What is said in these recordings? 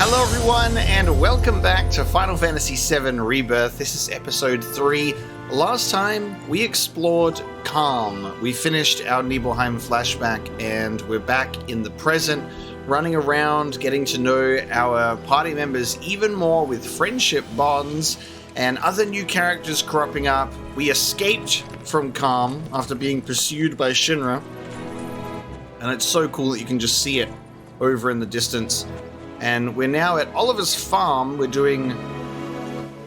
Hello everyone, and welcome back to Final Fantasy VII Rebirth. This is episode 3. Last time, we explored Calm. We finished our Nibelheim flashback, and we're back in the present, running around, getting to know our party members even more with friendship bonds, and other new characters cropping up. We escaped from Calm after being pursued by Shinra, and it's so cool that you can just see it over in the distance. And we're now at Oliver's farm. We're doing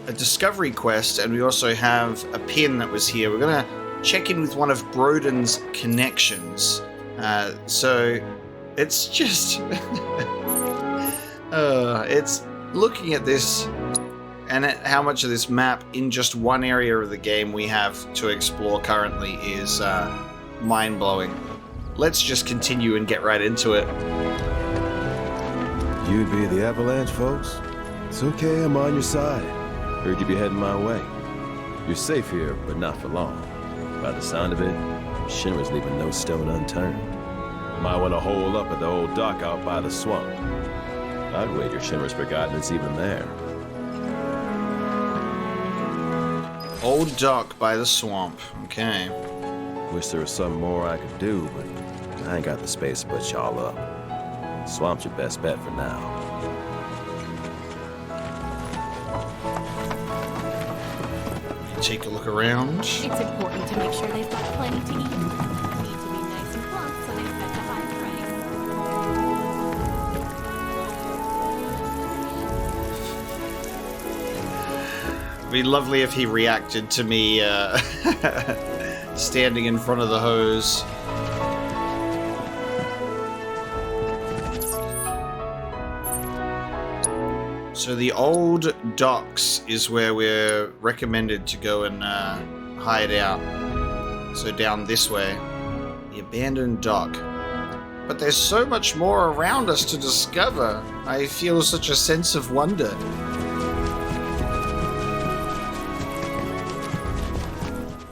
a discovery quest, and we also have a pin that was here. We're going to check in with one of Broden's connections. So it's just... it's looking at this and at how much of this map in just one area of the game we have to explore currently is mind-blowing. Let's just continue and get right into it. You'd be the Avalanche, folks? It's okay, I'm on your side. Heard you'd be heading my way. You're safe here, but not for long. By the sound of it, Shinra's leaving no stone unturned. Might want to hole up at the old dock out by the swamp. I'd wager Shinra's forgotten it's even there. Old dock by the swamp. Okay. Wish there was something more I could do, but I ain't got the space to put y'all up. Swamp's your best bet for now. Take a look around. It's important to make sure they've got plenty to eat. Need to be nice and plump so they fetch a high price. It'd be lovely if he reacted to me standing in front of the hose. So the old docks is where we're recommended to go and hide out. So down this way, the abandoned dock. But there's so much more around us to discover. I feel such a sense of wonder.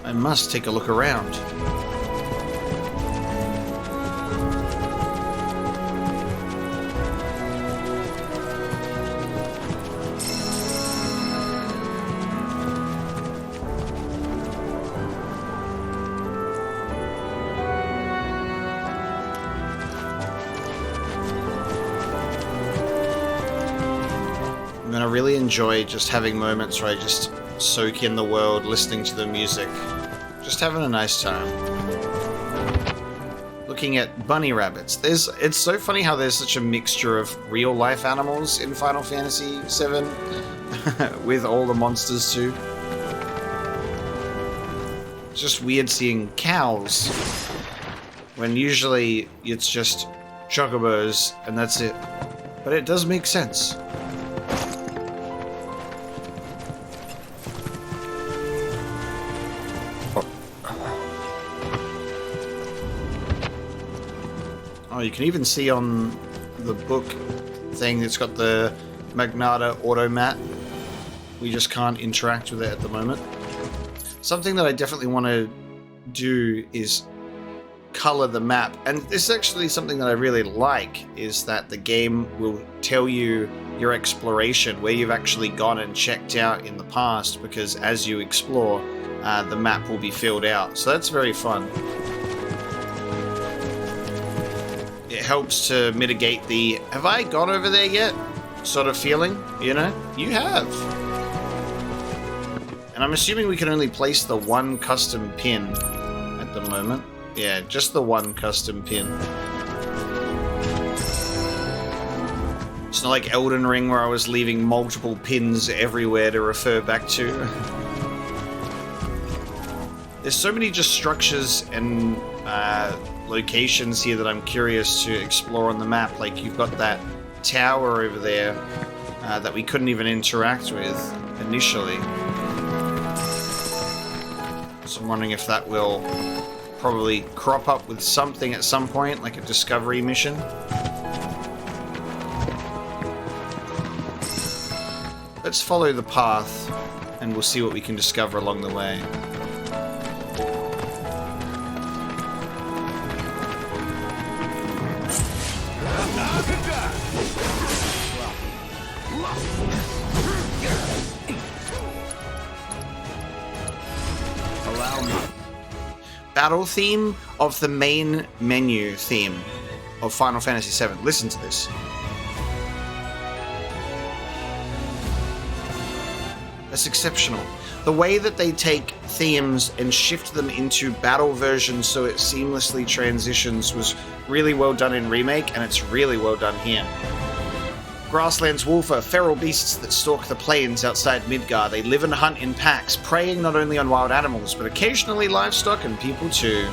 I must take a look around. I really enjoy just having moments where I just soak in the world, listening to the music, just having a nice time. Looking at bunny rabbits. It's so funny how there's such a mixture of real life animals in Final Fantasy VII with all the monsters too. It's just weird seeing cows when usually it's just chocobos and that's it. But it does make sense. Oh, you can even see on the book thing, it's got the Magnata automat. We just can't interact with it at the moment. Something that I definitely want to do is color the map. And this is actually something that I really like, is that the game will tell you your exploration, where you've actually gone and checked out in the past, because as you explore, the map will be filled out. So that's very fun. It helps to mitigate the "have I gone over there yet?" sort of feeling, you know? You have. And I'm assuming we can only place the one custom pin at the moment. Yeah, just the one custom pin. It's not like Elden Ring where I was leaving multiple pins everywhere to refer back to. There's so many just structures and locations here that I'm curious to explore on the map. Like you've got that tower over there that we couldn't even interact with initially. So I'm wondering if that will probably crop up with something at some point, like a discovery mission. Let's follow the path and we'll see what we can discover along the way. Allow me. Battle theme of the main menu theme of Final Fantasy VII. Listen to this. That's exceptional. The way that they take themes and shift them into battle versions so it seamlessly transitions was really well done in Remake, and it's really well done here. Grasslands wolf are feral beasts that stalk the plains outside Midgar. They live and hunt in packs, preying not only on wild animals, but occasionally livestock and people too.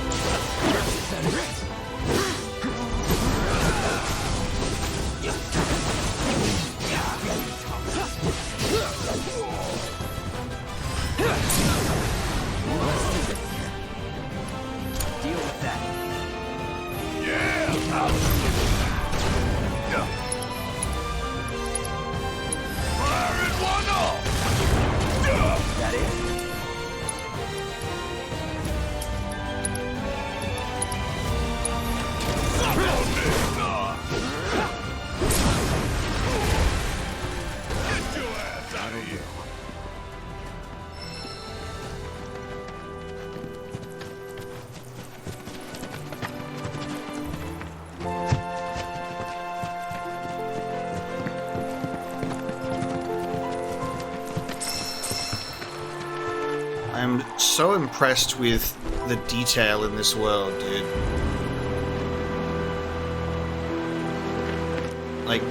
I'm so impressed with the detail in this world, dude. Like,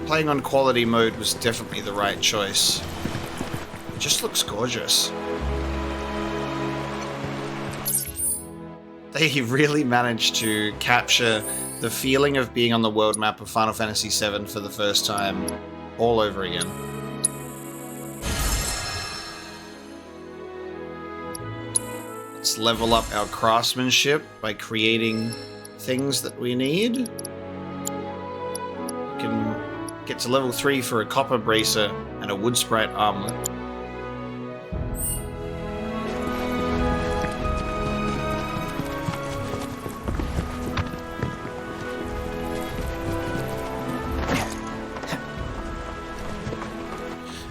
playing on quality mode was definitely the right choice. It just looks gorgeous. They really managed to capture the feeling of being on the world map of Final Fantasy VII for the first time all over again. Let's level up our craftsmanship by creating things that we need. We can get to level 3 for a copper bracer and a wood sprite armlet.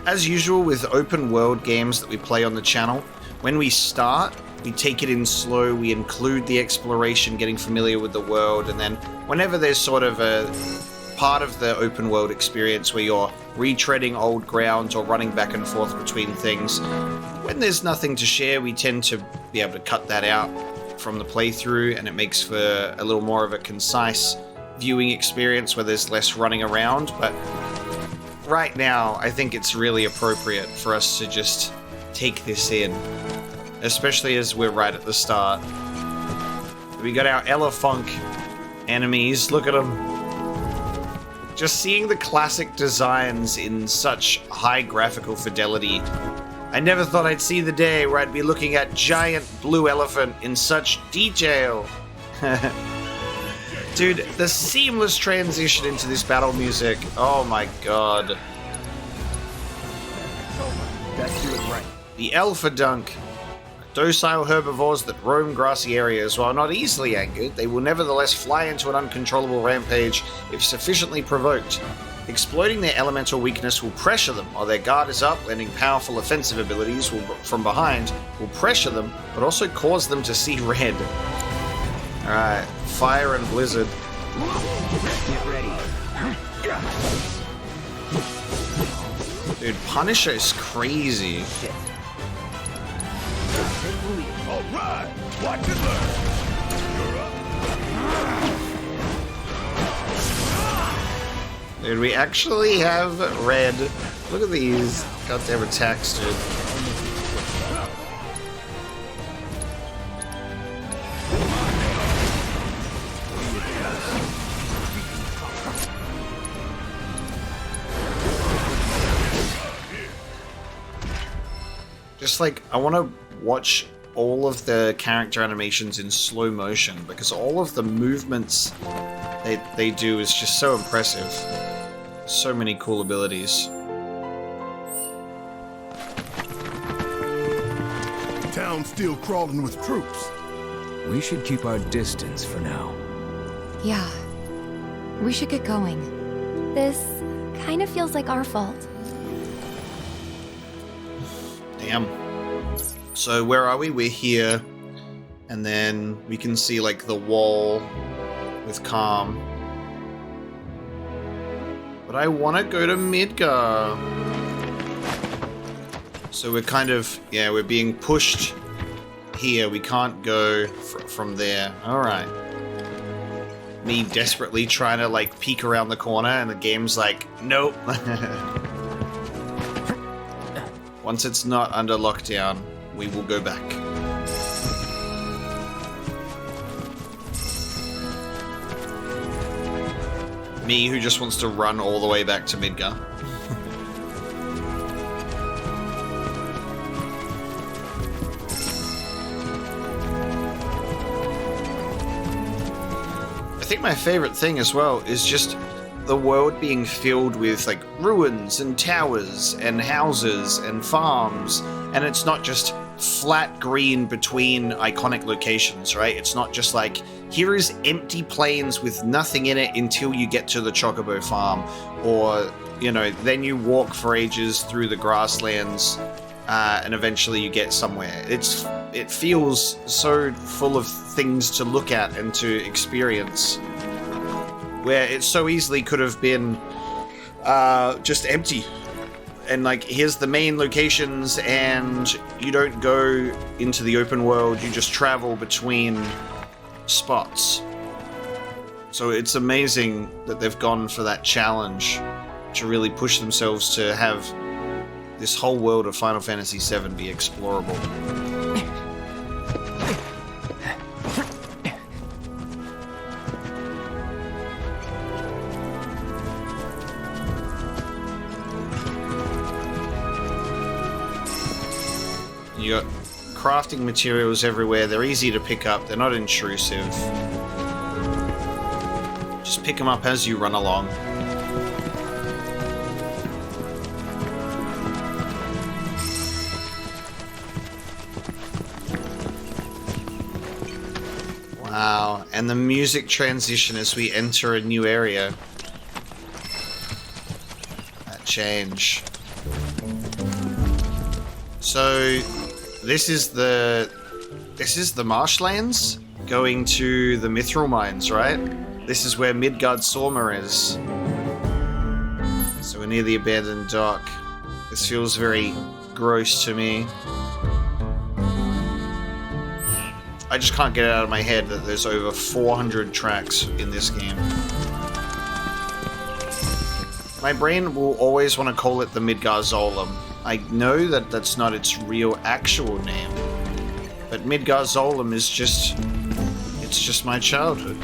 As usual with open world games that we play on the channel, when we start, we take it in slow, we include the exploration, getting familiar with the world, and then whenever there's sort of a part of the open world experience where you're retreading old ground or running back and forth between things, when there's nothing to share, we tend to be able to cut that out from the playthrough, and it makes for a little more of a concise viewing experience where there's less running around. But right now, I think it's really appropriate for us to just take this in, especially as we're right at the start. We got our Elefunk enemies, look at them. Just seeing the classic designs in such high graphical fidelity. I never thought I'd see the day where I'd be looking at giant blue elephant in such detail. Dude, the seamless transition into this battle music, oh my god. Best do it right. The Elfadunk. Docile herbivores that roam grassy areas. While not easily angered, they will nevertheless fly into an uncontrollable rampage if sufficiently provoked. Exploiting their elemental weakness will pressure them while their guard is up, lending powerful offensive abilities from behind will pressure them, but also cause them to see red. Alright, Fire and Blizzard. Get ready. Dude, Punisher is crazy. Alright, watch and learn. You're up. Dude, we actually have red. Look at these goddamn attacks, dude. Just like, I want to watch all of the character animations in slow motion, because all of the movements they do is just so impressive. So many cool abilities. Town's still crawling with troops. We should keep our distance for now. Yeah, we should get going. This kind of feels like our fault. Damn. So where are we? We're here. And then we can see like the wall with Calm. But I want to go to Midgar. So we're kind of, yeah, we're being pushed here. We can't go from there. Alright. Me desperately trying to like peek around the corner and the game's like, nope. Once it's not under lockdown, we will go back. Me who just wants to run all the way back to Midgar. I think my favorite thing as well is just the world being filled with like ruins and towers and houses and farms, and it's not just flat green between iconic locations, right? It's not just like, here is empty plains with nothing in it until you get to the Chocobo farm, or, you know, then you walk for ages through the grasslands and eventually you get somewhere. It feels so full of things to look at and to experience, where it so easily could have been just empty. And like, here's the main locations, and you don't go into the open world, you just travel between spots. So it's amazing that they've gone for that challenge to really push themselves to have this whole world of Final Fantasy VII be explorable. You got crafting materials everywhere. They're easy to pick up. They're not intrusive. Just pick them up as you run along. Wow. And the music transition as we enter a new area. That change. So this is the marshlands going to the Mithril mines, right? This is where Midgard Sorma is. So we're near the abandoned dock. This feels very gross to me. I just can't get it out of my head that there's over 400 tracks in this game. My brain will always want to call it the Midgar Zolom. I know that that's not its real actual name, but Midgar Zolom is just my childhood.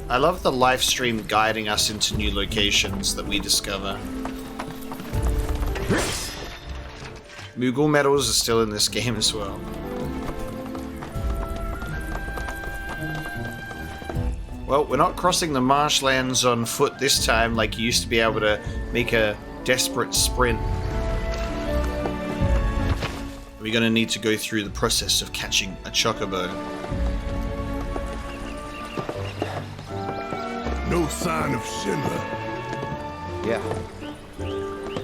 I love the live stream guiding us into new locations that we discover. Moogle medals are still in this game as well. Well, we're not crossing the marshlands on foot this time like you used to be able to make a desperate sprint. We're going to need to go through the process of catching a chocobo. No sign of Schindler. Yeah.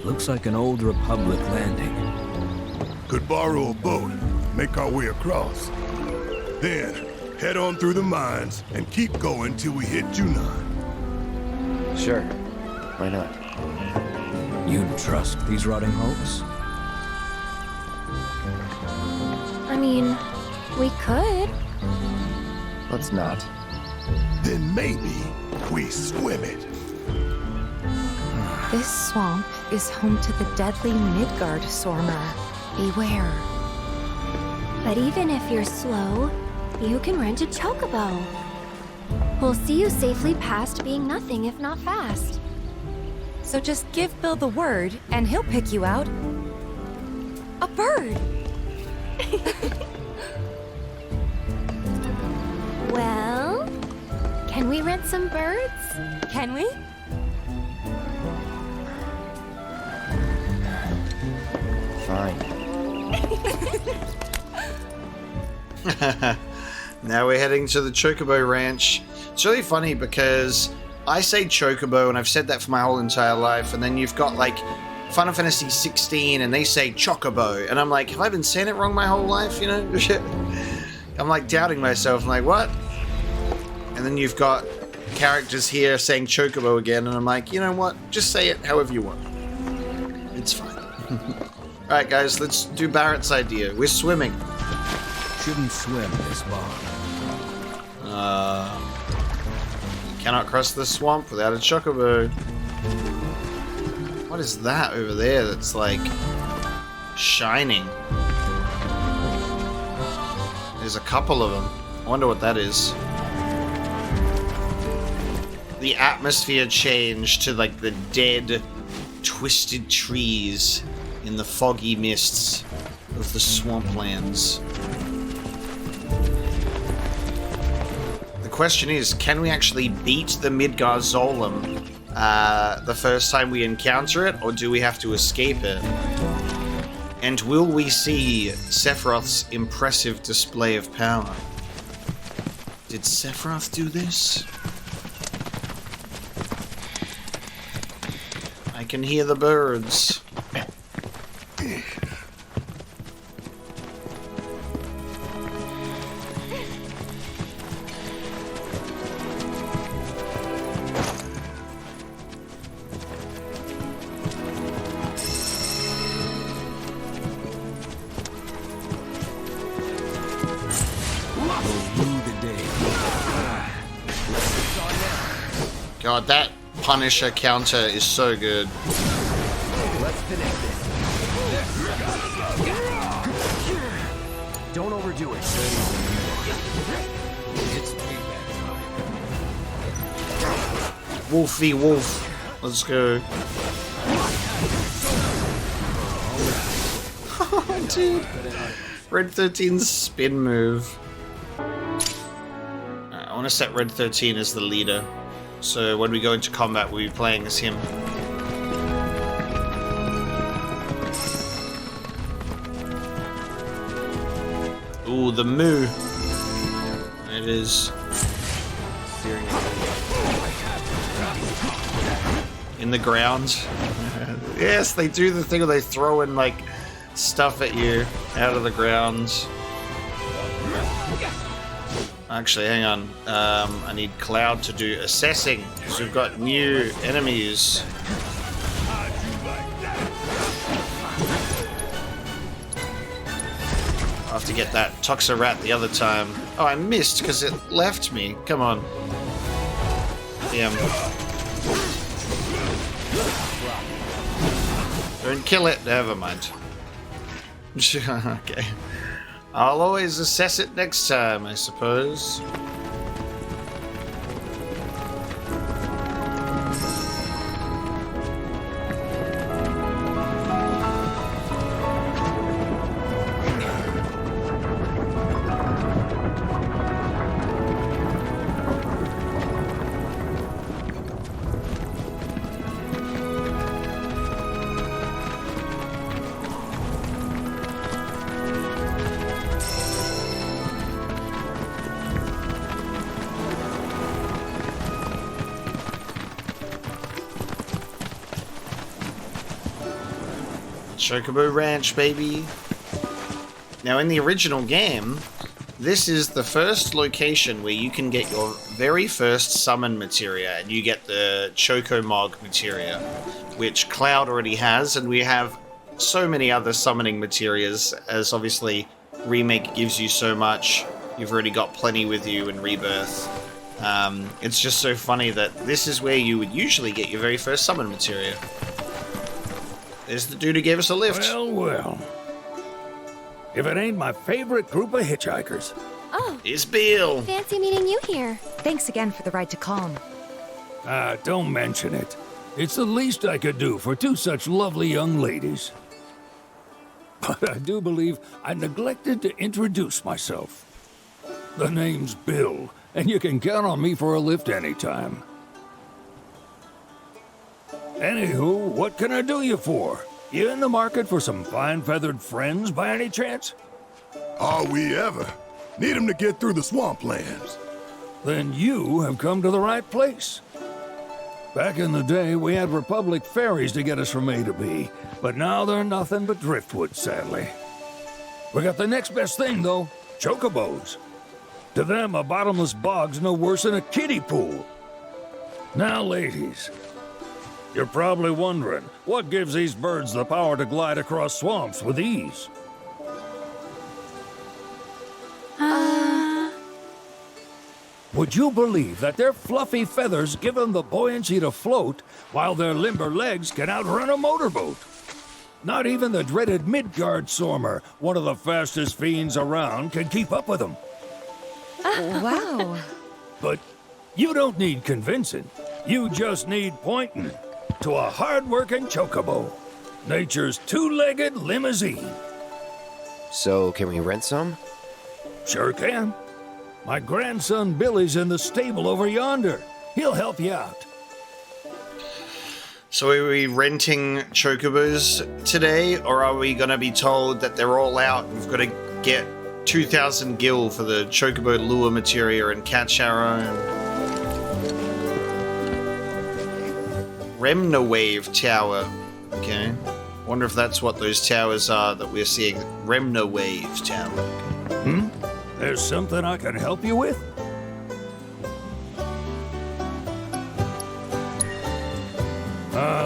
Looks like an old Republic landing. Could borrow a boat, make our way across. Then, head on through the mines and keep going till we hit Junon. Sure. Why not? You'd trust these rotting hulks? I mean, we could. Let's not. Then maybe we swim it. This swamp is home to the deadly Midgard Sormer. Beware. But even if you're slow, you can rent a chocobo. We'll see you safely past being nothing if not fast. So just give Bill the word, and he'll pick you out a bird. Well, can we rent some birds? Can we? Fine. Now we're heading to the Chocobo Ranch. It's really funny because I say Chocobo, and I've said that for my whole entire life, and then you've got, like, Final Fantasy 16, and they say Chocobo, and I'm like, have I been saying it wrong my whole life, you know? I'm, like, doubting myself. I'm like, what? And then you've got characters here saying Chocobo again, and I'm like, you know what? Just say it however you want. It's fine. Alright, guys, let's do Barrett's idea. We're swimming. Shouldn't swim this bar. You cannot cross the swamp without a Chocobo. What is that over there that's, like, shining? There's a couple of them. I wonder what that is. The atmosphere changed to, like, the dead, twisted trees in the foggy mists of the swamplands. The question is, can we actually beat the Midgar Zolom the first time we encounter it, or do we have to escape it? And will we see Sephiroth's impressive display of power? Did Sephiroth do this? I can hear the birds. God, that Punisher counter is so good. Let's finish this. Don't overdo it. It's payback time. Wolfie wolf. Let's go. Oh, dude. Red 13's spin move. I want to set Red 13 as the leader. So when we go into combat, we'll be playing as him. Ooh, the moo. There it is. In the ground. Yes, they do the thing where they throw in, like, stuff at you out of the ground. Actually, hang on. I need Cloud to do assessing, because we've got new enemies. I'll have to get that Toxarat the other time. Oh, I missed because it left me. Come on. Damn. Don't kill it. Never mind. Okay. I'll always assess it next time, I suppose. Chocobo Ranch, baby. Now, in the original game, this is the first location where you can get your very first summon materia, and you get the Chocomog materia, which Cloud already has, and we have so many other summoning materias, as obviously Remake gives you so much. You've already got plenty with you in Rebirth. It's just so funny that this is where you would usually get your very first summon materia. There's the dude who gave us a lift. Well, well. If it ain't my favorite group of hitchhikers. Oh, It's Bill. fancy meeting you here. Thanks again for the ride to Calm. Don't mention it. It's the least I could do for two such lovely young ladies. But I do believe I neglected to introduce myself. The name's Bill, and you can count on me for a lift anytime. Anywho, what can I do you for? You in the market for some fine-feathered friends by any chance? Are we ever? Need 'em to get through the swamplands. Then you have come to the right place. Back in the day, we had Republic ferries to get us from A to B, but now they're nothing but driftwood, sadly. We got the next best thing, though, chocobos. To them, a bottomless bog's no worse than a kiddie pool. Now, ladies, you're probably wondering, what gives these birds the power to glide across swamps with ease? Would you believe that their fluffy feathers give them the buoyancy to float, while their limber legs can outrun a motorboat? Not even the dreaded Midgard Sormer, one of the fastest fiends around, can keep up with them. Wow. But you don't need convincing. You just need pointing to a hard-working chocobo. Nature's two-legged limousine. So, can we rent some? Sure can. My grandson Billy's in the stable over yonder. He'll help you out. So are we renting chocobos today, or are we going to be told that they're all out and we've got to get 2,000 gil for the chocobo lure materia and catch our own? Remna Wave Tower. Okay. Wonder if that's what those towers are that we're seeing. Remna Wave Tower. There's something I can help you with?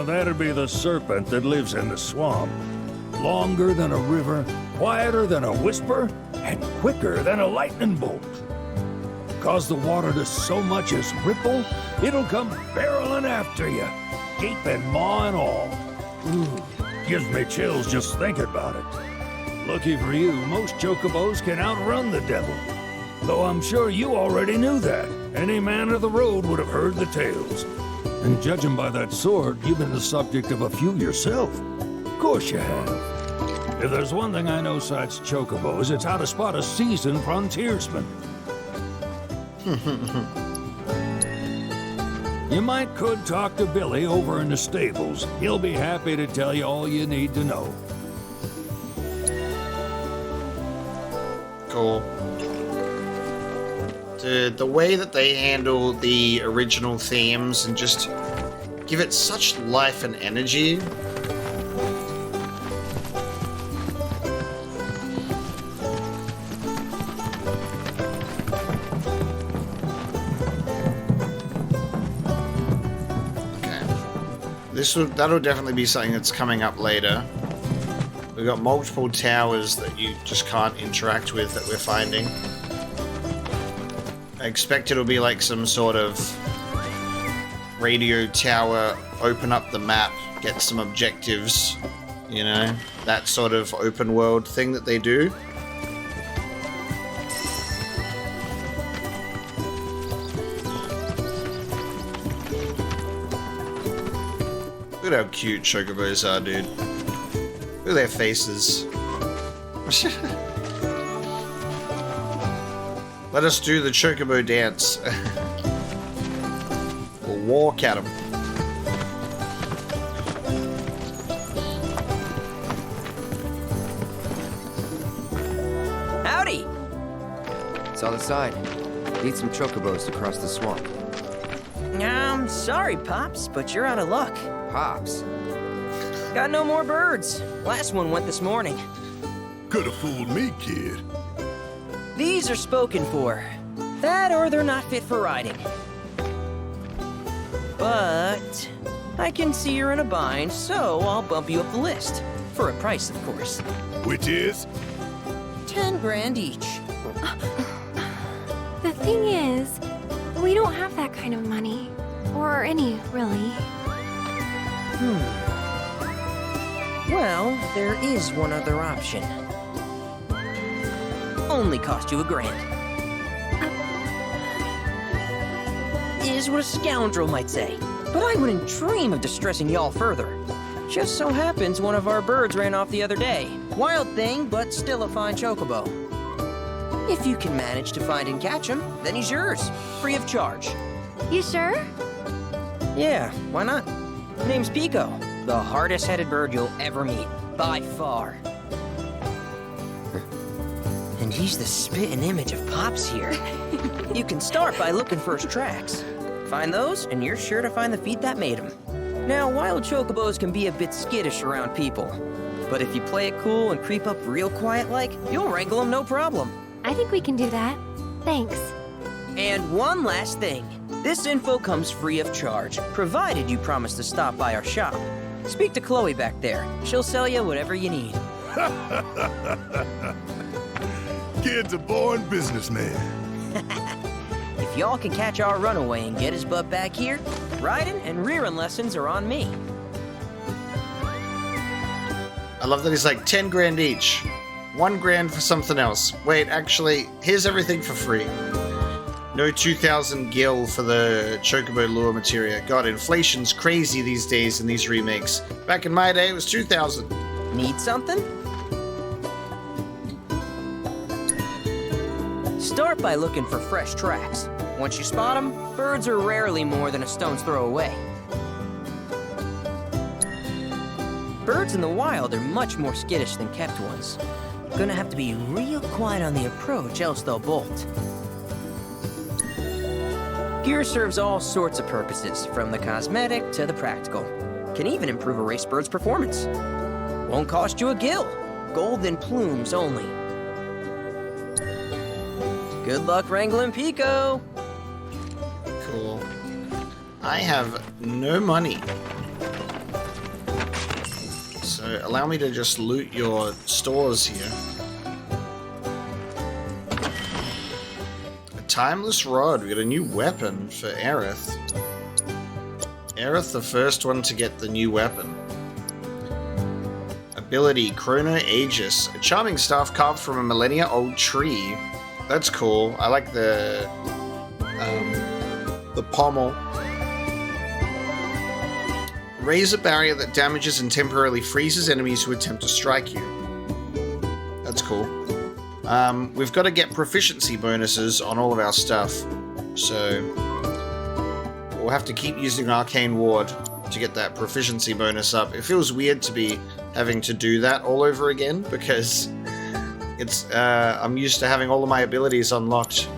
That'd be the serpent that lives in the swamp. Longer than a river, quieter than a whisper, and quicker than a lightning bolt. Cause the water to so much as ripple, it'll come barreling after you, gaping maw and all. Ooh, gives me chills just thinking about it. Lucky for you, most chocobos can outrun the devil. Though I'm sure you already knew that. Any man of the road would have heard the tales. And judging by that sword, you've been the subject of a few yourself. Of course you have. If there's one thing I know besides chocobos, it's how to spot a seasoned frontiersman. You could talk to Billy over in the stables. He'll be happy to tell you all you need to know. Cool. The way that they handle the original themes and just give it such life and energy. Okay. That'll definitely be something that's coming up later. We've got multiple towers that you just can't interact with that we're finding. I expect it'll be like some sort of radio tower, open up the map, get some objectives, you know, that sort of open world thing that they do. Look at how cute chocobos are, dude. Look at their faces. Let us do the chocobo dance. We'll walk at them. Howdy! It's on the side. Need some chocobos to cross the swamp. I'm sorry, Pops, but you're out of luck. Pops? Got no more birds. Last one went this morning. Could have fooled me, kid. These are spoken for. That or they're not fit for riding. But I can see you're in a bind, so I'll bump you up the list. For a price, of course. Which is? 10 grand each. The thing is, we don't have that kind of money. Or any, really. Well, there is one other option. Only cost you $1 grand. Is what a scoundrel might say. But I wouldn't dream of distressing y'all further. Just so happens one of our birds ran off the other day. Wild thing, but still a fine chocobo. If you can manage to find and catch him, then he's yours, free of charge. You sure? Yeah, why not? Name's Pico, the hardest-headed bird you'll ever meet, by far. And he's the spitting image of Pops here. You can start by looking for his tracks. Find those, and you're sure to find the feet that made them. Now, wild chocobos can be a bit skittish around people, but if you play it cool and creep up real quiet like, you'll wrangle them no problem. I think we can do that. Thanks. And one last thing. This info comes free of charge, provided you promise to stop by our shop. Speak to Chloe back there. She'll sell you whatever you need. Kid's a born businessman. If y'all can catch our runaway and get his butt back here, riding and rearing lessons are on me. I love that he's like 10 grand each. 1 grand for something else. Wait, actually, here's everything for free. No 2,000 gil for the Chocobo lure materia. God, inflation's crazy these days in these remakes. Back in my day, it was 2,000. Need something? Start by looking for fresh tracks. Once you spot them, birds are rarely more than a stone's throw away. Birds in the wild are much more skittish than kept ones. Gonna have to be real quiet on the approach, else they'll bolt. Gear serves all sorts of purposes, from the cosmetic to the practical. Can even improve a race bird's performance. Won't cost you a gil. Golden plumes only. Good luck Wrangling Pico! Cool. I have no money. So allow me to just loot your stores here. A timeless rod. We got a new weapon for Aerith. Aerith, the first one to get the new weapon. Ability, Chrono Aegis. A charming staff carved from a millennia-old tree. That's cool. I like the pommel. Raise a barrier that damages and temporarily freezes enemies who attempt to strike you. That's cool. We've got to get proficiency bonuses on all of our stuff. So we'll have to keep using Arcane Ward to get that proficiency bonus up. It feels weird to be having to do that all over again because it's I'm used to having all of my abilities unlocked.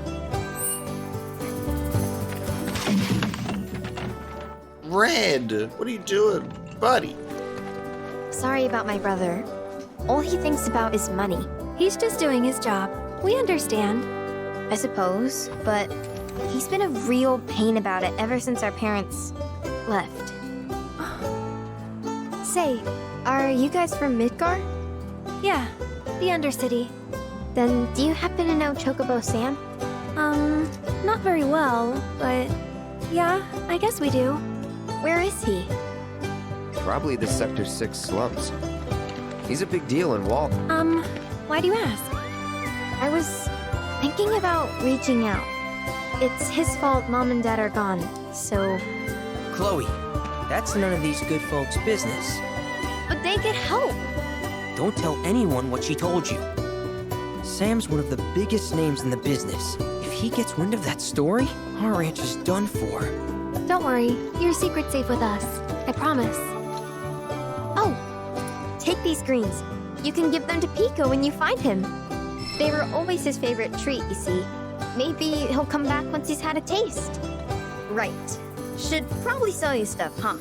Red, what are you doing, buddy? Sorry about my brother. All he thinks about is money. He's just doing his job. We understand. I suppose, but he's been a real pain about it ever since our parents left. Say, are you guys from Midgar? Yeah, the Undercity. Then do you happen to know Chocobo Sam? Not very well, but yeah, I guess we do. Where is he? Probably the Sector 6 slums. He's a big deal in Walden. Why do you ask? I was thinking about reaching out. It's his fault Mom and Dad are gone, so... Chloe, that's none of these good folks' business. But they get help! Don't tell anyone what she told you. Sam's one of the biggest names in the business. If he gets wind of that story, our ranch is done for. Don't worry, your secret's safe with us. I promise. Oh! Take these greens. You can give them to Pico when you find him. They were always his favorite treat, you see. Maybe he'll come back once he's had a taste. Right. Should probably sell you stuff, huh?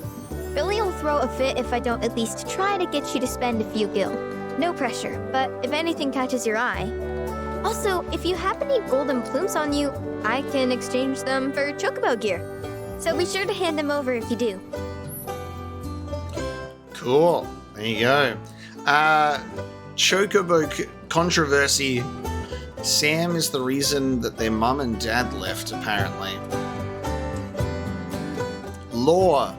Billy will throw a fit if I don't at least try to get you to spend a few gil. No pressure, but if anything catches your eye. Also, if you have any golden plumes on you, I can exchange them for Chocobo gear. So be sure to hand them over if you do. Cool. There you go. Chocobo controversy. Sam is the reason that their mum and dad left, apparently. Lore.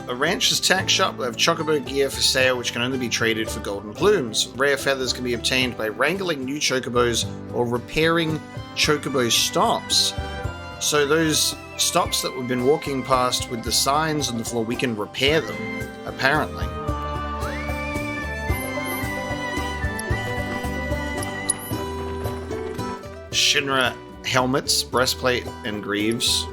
A rancher's tack shop will have Chocobo gear for sale which can only be traded for golden plumes. Rare feathers can be obtained by wrangling new Chocobos or repairing Chocobo stops. So those stops that we've been walking past with the signs on the floor, we can repair them, apparently. Shinra helmets, breastplate, and greaves.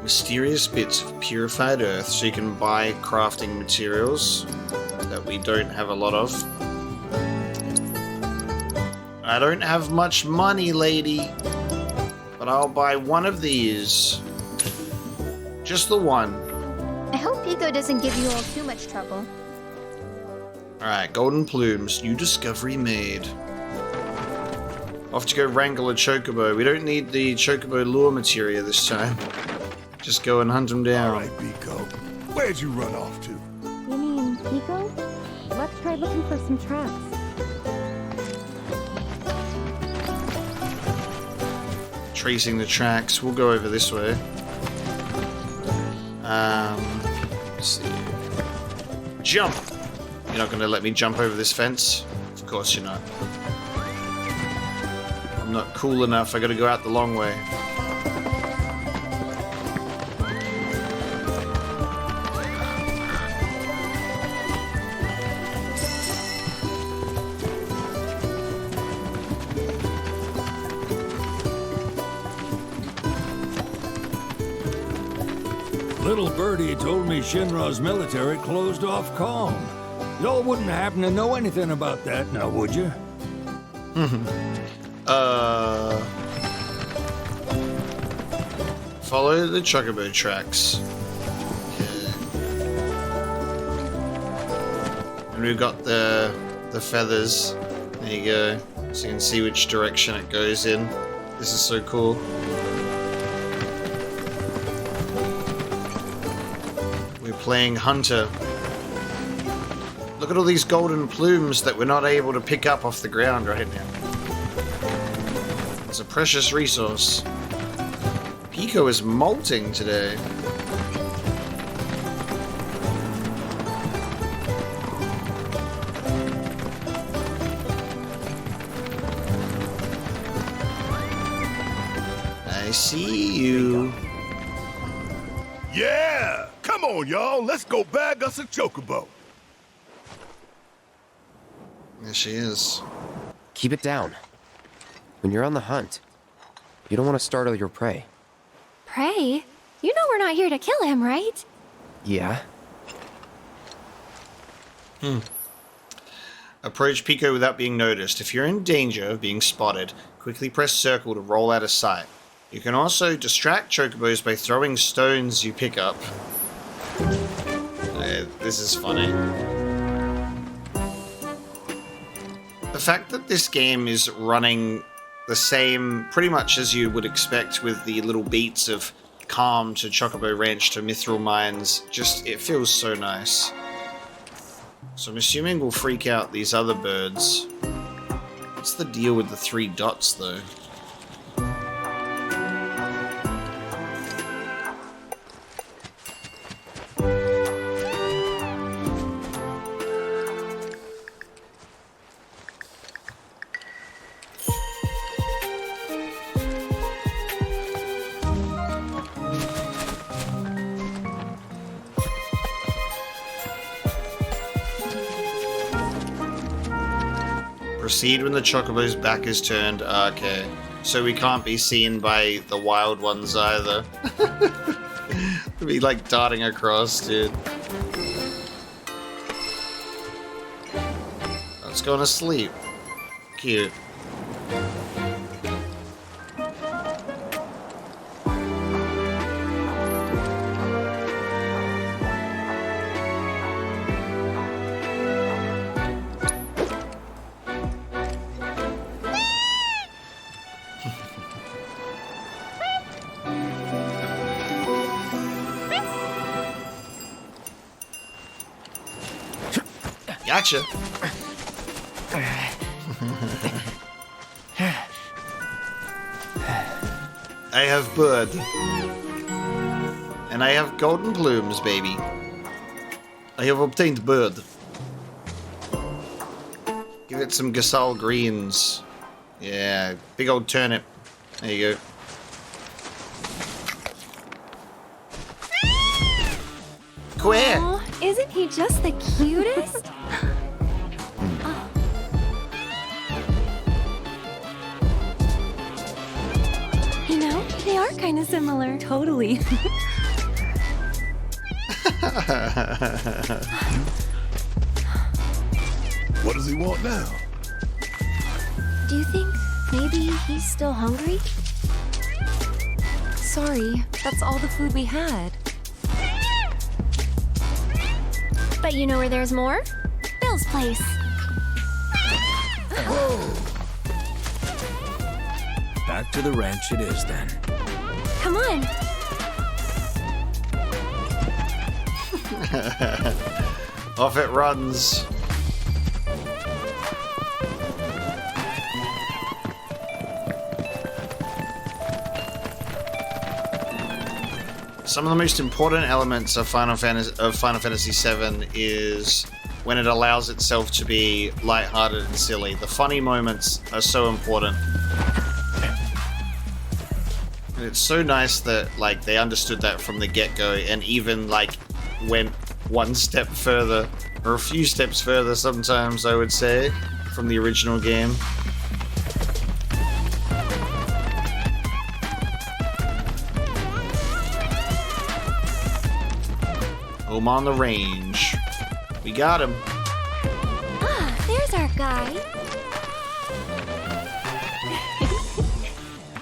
Mysterious bits of purified earth, so you can buy crafting materials that we don't have a lot of. I don't have much money, lady. But I'll buy one of these. Just the one. I hope Pico doesn't give you all too much trouble. Alright, golden plumes. New discovery made. Off to go wrangle a chocobo. We don't need the chocobo lure materia this time. Just go and hunt him down. Alright, Pico. Where'd you run off to? You mean Pico? Let's try looking for some tracks. Tracing the tracks. We'll go over this way. Let's see. Jump! You're not going to let me jump over this fence? Of course you're not. I'm not cool enough. I got to go out the long way. Little birdie told me Shinra's military closed off Calm. Y'all wouldn't happen to know anything about that, now would you? Follow the chocobo tracks. Okay. And we've got the feathers. There you go. So you can see which direction it goes in. This is so cool. Playing hunter. Look at all these golden plumes that we're not able to pick up off the ground right now. It's a precious resource. Pico is molting today. I see you. Yeah! Come on, y'all. Let's go bag us a chocobo. There she is. Keep it down. When you're on the hunt, you don't want to startle your prey. Prey? You know we're not here to kill him, right? Yeah? Approach Pico without being noticed. If you're in danger of being spotted, quickly press circle to roll out of sight. You can also distract chocobos by throwing stones you pick up. This is funny. The fact that this game is running the same pretty much as you would expect with the little beats of Calm to Chocobo Ranch to Mithril Mines, just, it feels so nice. So I'm assuming we'll freak out these other birds. What's the deal with the 3 dots though? Proceed when the chocobo's back is turned. Okay. So we can't be seen by the wild ones either. We'll be like darting across, dude. Let's go to sleep. Cute. Gotcha. I have bird. And I have golden plumes, baby. I have obtained bird. Give it some Gasol greens. Yeah, big old turnip. There you go. Queer. Aw, isn't he just the cutest? You know, they are kind of similar. Totally. What does he want now? Do you think maybe he's still hungry? Sorry, that's all the food we had. But you know where there's more? Bill's place. Back to the ranch it is then. Come on. Off it runs. Some of the most important elements of Final Fantasy VII is when it allows itself to be lighthearted and silly. The funny moments are so important. And it's so nice that like they understood that from the get-go and even like went one step further, or a few steps further sometimes, I would say, from the original game. Home on the range. We got him. Ah, there's our guy.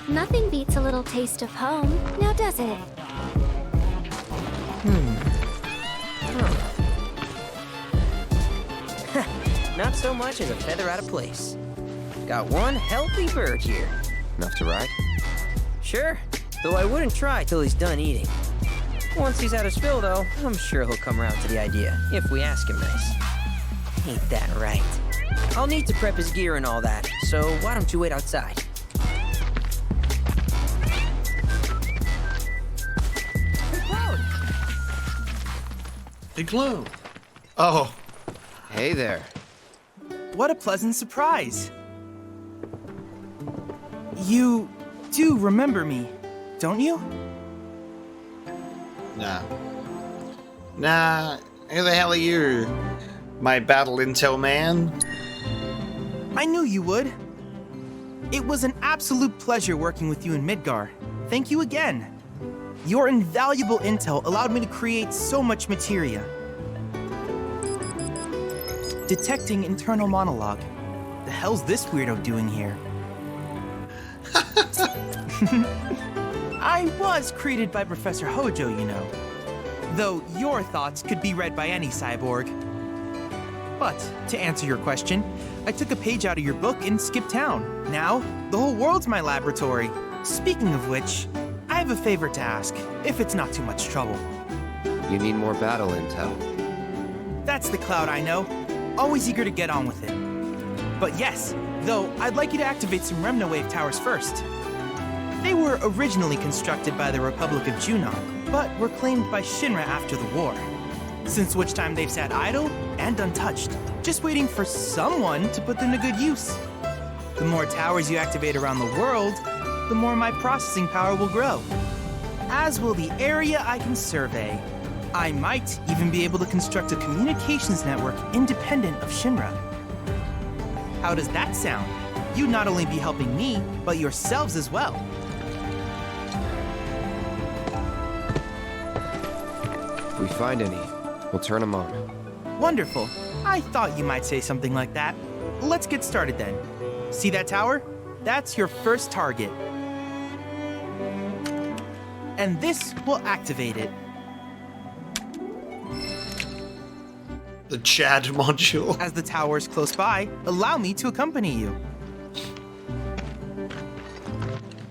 Nothing beats a little taste of home, now does it? Not so much as a feather out of place. Got one healthy bird here. Enough to ride? Sure, though I wouldn't try till he's done eating. Once he's had his fill, though, I'm sure he'll come around to the idea, if we ask him nice. Ain't that right? I'll need to prep his gear and all that, so why don't you wait outside? Big Glow. Oh. Hey there. What a pleasant surprise. You do remember me, don't you? Nah, who the hell are you? My battle intel man? I knew you would. It was an absolute pleasure working with you in Midgar. Thank you again. Your invaluable intel allowed me to create so much materia. Detecting internal monologue. The hell's this weirdo doing here? I was created by Professor Hojo, you know. Though your thoughts could be read by any cyborg. But, to answer your question, I took a page out of your book and skipped town. Now, the whole world's my laboratory. Speaking of which, I have a favor to ask, if it's not too much trouble. You need more battle intel. That's the Cloud I know. Always eager to get on with it. But yes, though, I'd like you to activate some Remnawave towers first. They were originally constructed by the Republic of Junon, but were claimed by Shinra after the war. Since which time they've sat idle and untouched, just waiting for someone to put them to good use. The more towers you activate around the world, the more my processing power will grow. As will the area I can survey. I might even be able to construct a communications network independent of Shinra. How does that sound? You'd not only be helping me, but yourselves as well. If we find any, we'll turn them on. Wonderful. I thought you might say something like that. Let's get started then. See that tower? That's your first target. And this will activate it. The Chad module. As the tower's close by, allow me to accompany you.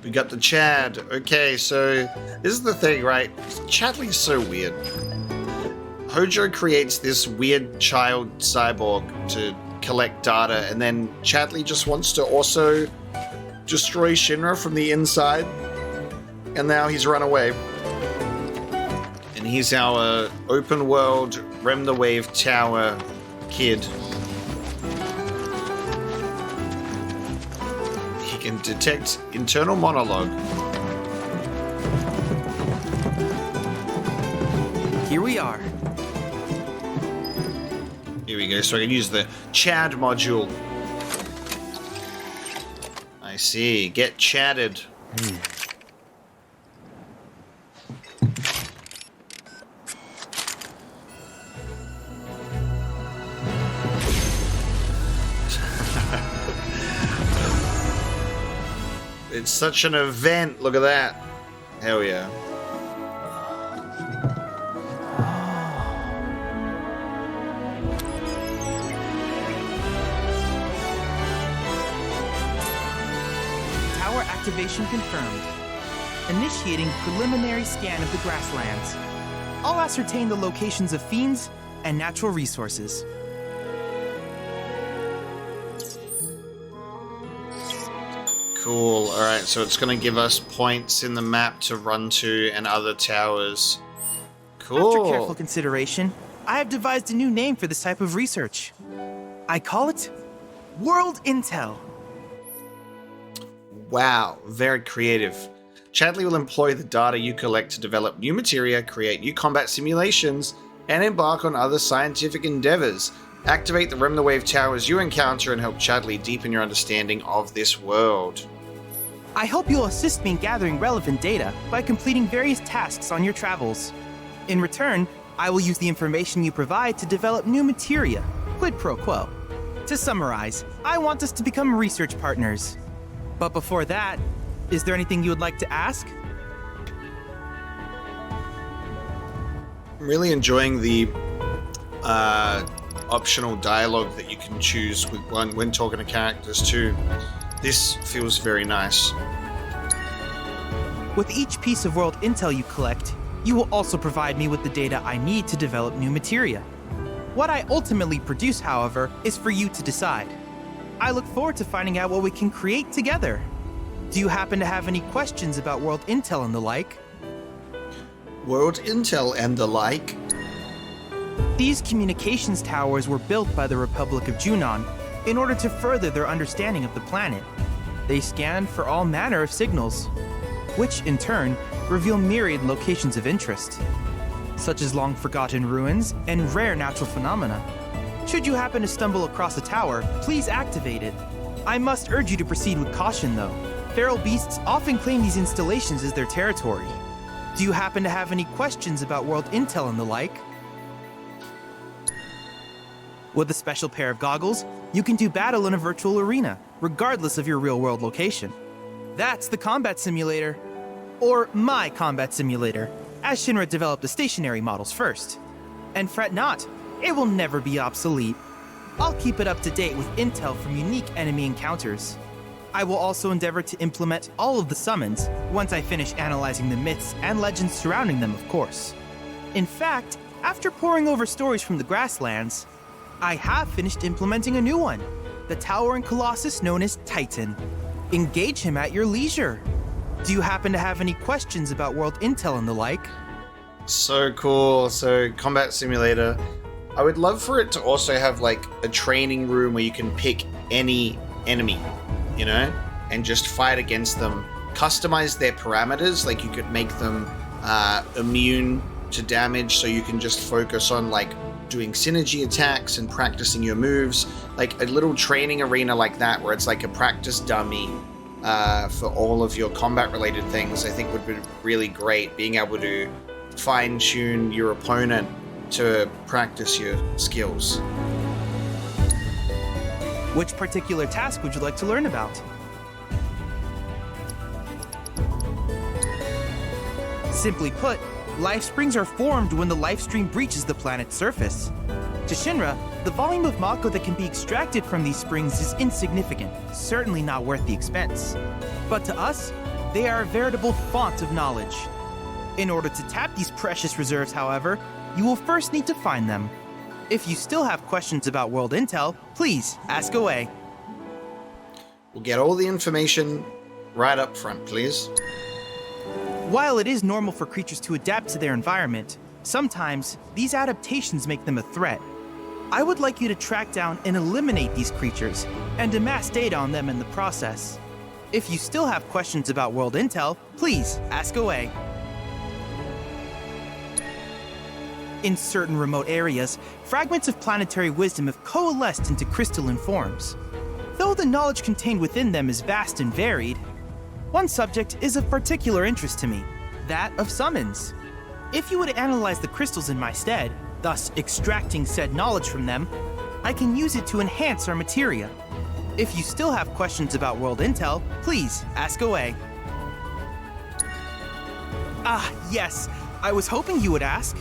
We got the Chad. Okay, so this is the thing, right? Chadley's so weird. Hojo creates this weird child cyborg to collect data, and then Chadley just wants to also destroy Shinra from the inside, and now he's run away. And he's our open world Remnawave Tower kid. He can detect internal monologue. Here we are. Here we go, so I can use the Chad module. I see. Get chatted. It's such an event. Look at that. Hell yeah. Tower activation confirmed. Initiating preliminary scan of the grasslands. I'll ascertain the locations of fiends and natural resources. Cool. Alright, so it's going to give us points in the map to run to and other towers. Cool. After careful consideration, I have devised a new name for this type of research. I call it World Intel. Wow, very creative. Chadley will employ the data you collect to develop new materia, create new combat simulations, and embark on other scientific endeavors. Activate the Remnawave towers you encounter and help Chadley deepen your understanding of this world. I hope you'll assist me in gathering relevant data by completing various tasks on your travels. In return, I will use the information you provide to develop new materia, quid pro quo. To summarize, I want us to become research partners. But before that, is there anything you would like to ask? I'm really enjoying the optional dialogue that you can choose with when talking to characters too. This feels very nice. With each piece of world intel you collect, you will also provide me with the data I need to develop new materia. What I ultimately produce, however, is for you to decide. I look forward to finding out what we can create together. Do you happen to have any questions about world intel and the like? World intel and the like? These communications towers were built by the Republic of Junon in order to further their understanding of the planet. They scan for all manner of signals, which in turn reveal myriad locations of interest, such as long-forgotten ruins and rare natural phenomena. Should you happen to stumble across a tower, please activate it. I must urge you to proceed with caution, though. Feral beasts often claim these installations as their territory. Do you happen to have any questions about world intel and the like? With a special pair of goggles, you can do battle in a virtual arena, regardless of your real-world location. That's the combat simulator. Or my combat simulator, as Shinra developed the stationary models first. And fret not, it will never be obsolete. I'll keep it up to date with intel from unique enemy encounters. I will also endeavor to implement all of the summons once I finish analyzing the myths and legends surrounding them, of course. In fact, after poring over stories from the grasslands, I have finished implementing a new one, the towering colossus known as Titan. Engage him at your leisure. Do you happen to have any questions about world intel and the like? So cool. So, combat simulator. I would love for it to also have like a training room where you can pick any enemy, you know, and just fight against them. Customize their parameters, like you could make them immune to damage, so you can just focus on like doing synergy attacks and practicing your moves. Like a little training arena like that, where it's like a practice dummy for all of your combat related things, I think would be really great. Being able to fine tune your opponent to practice your skills. Which particular task would you like to learn about? Simply put, life springs are formed when the life stream breaches the planet's surface. To Shinra, the volume of Mako that can be extracted from these springs is insignificant, certainly not worth the expense. But to us, they are a veritable font of knowledge. In order to tap these precious reserves, however, you will first need to find them. If you still have questions about world intel, please ask away. We'll get all the information right up front, please. While it is normal for creatures to adapt to their environment, sometimes these adaptations make them a threat. I would like you to track down and eliminate these creatures, and amass data on them in the process. If you still have questions about world intel, please ask away. In certain remote areas, fragments of planetary wisdom have coalesced into crystalline forms. Though the knowledge contained within them is vast and varied, one subject is of particular interest to me, that of summons. If you would analyze the crystals in my stead, thus extracting said knowledge from them, I can use it to enhance our materia. If you still have questions about world intel, please ask away. Ah, yes. I was hoping you would ask.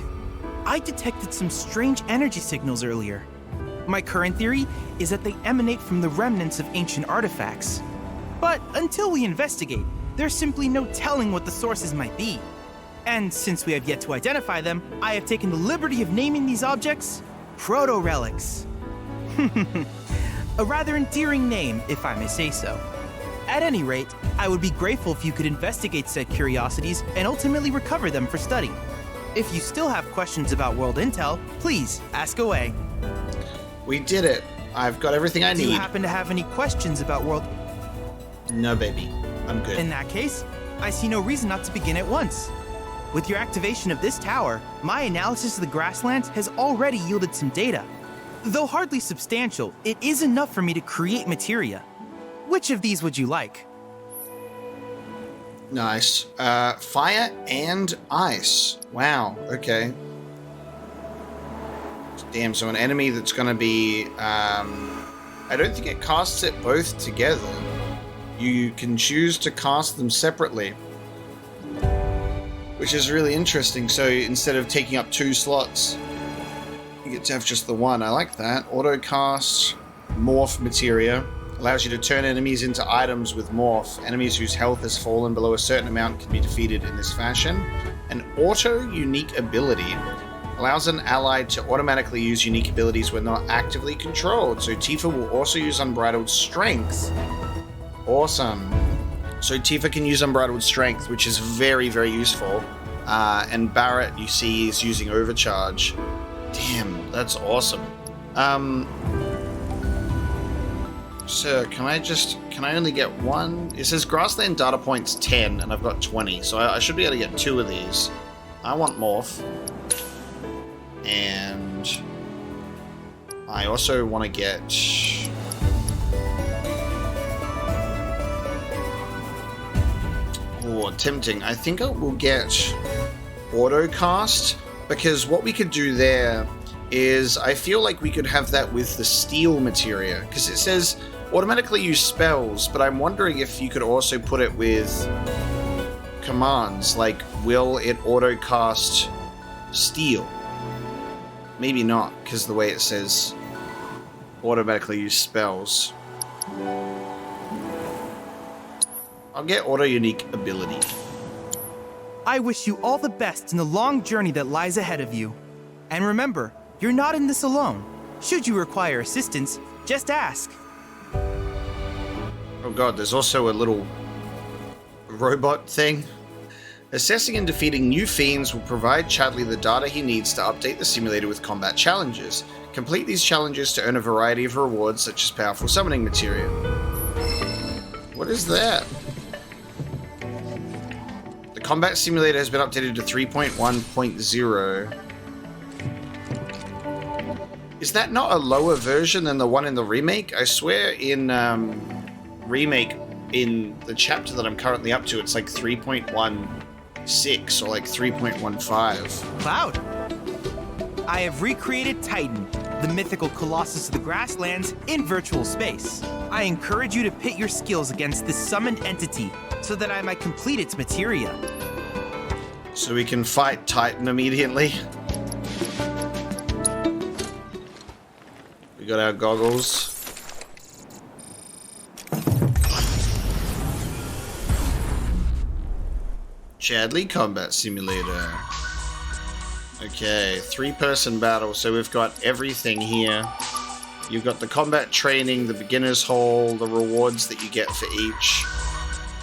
I detected some strange energy signals earlier. My current theory is that they emanate from the remnants of ancient artifacts. But until we investigate, there's simply no telling what the sources might be. And since we have yet to identify them, I have taken the liberty of naming these objects proto-relics. A rather endearing name, if I may say so. At any rate, I would be grateful if you could investigate said curiosities and ultimately recover them for study. If you still have questions about world intel, please ask away. We did it. I've got everything I need. Do you happen to have any questions about world... No, baby. I'm good. In that case, I see no reason not to begin at once. With your activation of this tower, my analysis of the grasslands has already yielded some data. Though hardly substantial, it is enough for me to create materia. Which of these would you like? Nice. Fire and ice. Wow, okay. Damn, so an enemy that's going to be... I don't think it casts it both together. You can choose to cast them separately, which is really interesting. So instead of taking up 2 slots, you get to have just the one. I like that. Auto cast morph materia allows you to turn enemies into items with morph. Enemies whose health has fallen below a certain amount can be defeated in this fashion. An auto unique ability allows an ally to automatically use unique abilities when not actively controlled. So Tifa will also use Unbridled Strength. Awesome. So Tifa can use Unbridled Strength, which is very, very useful. And Barrett, you see, is using Overcharge. Damn, that's awesome. Sir, can I only get one? It says grassland data points 10, and I've got 20, so I should be able to get 2 of these. I want morph. And I also want to get... Oh, tempting. I think I will get autocast, because what we could do there is I feel like we could have that with the steel materia, because it says automatically use spells, but I'm wondering if you could also put it with commands, like will it autocast steel? Maybe not, because the way it says automatically use spells. I'll get auto unique ability. I wish you all the best in the long journey that lies ahead of you. And remember, you're not in this alone. Should you require assistance, just ask. Oh god, there's also a little robot thing. Assessing and defeating new fiends will provide Chadley the data he needs to update the simulator with combat challenges. Complete these challenges to earn a variety of rewards, such as powerful summoning materia. What is that? The combat simulator has been updated to 3.1.0. Is that not a lower version than the one in the remake? I swear in remake, in the chapter that I'm currently up to, it's like 3.16 or like 3.15. Cloud! I have recreated Titan, the mythical colossus of the grasslands, in virtual space. I encourage you to pit your skills against this summoned entity so that I might complete its materia. So we can fight Titan immediately. We got our goggles. Chadley Combat Simulator. Okay, 3-person battle, so we've got everything here. You've got the combat training, the beginner's hall, the rewards that you get for each.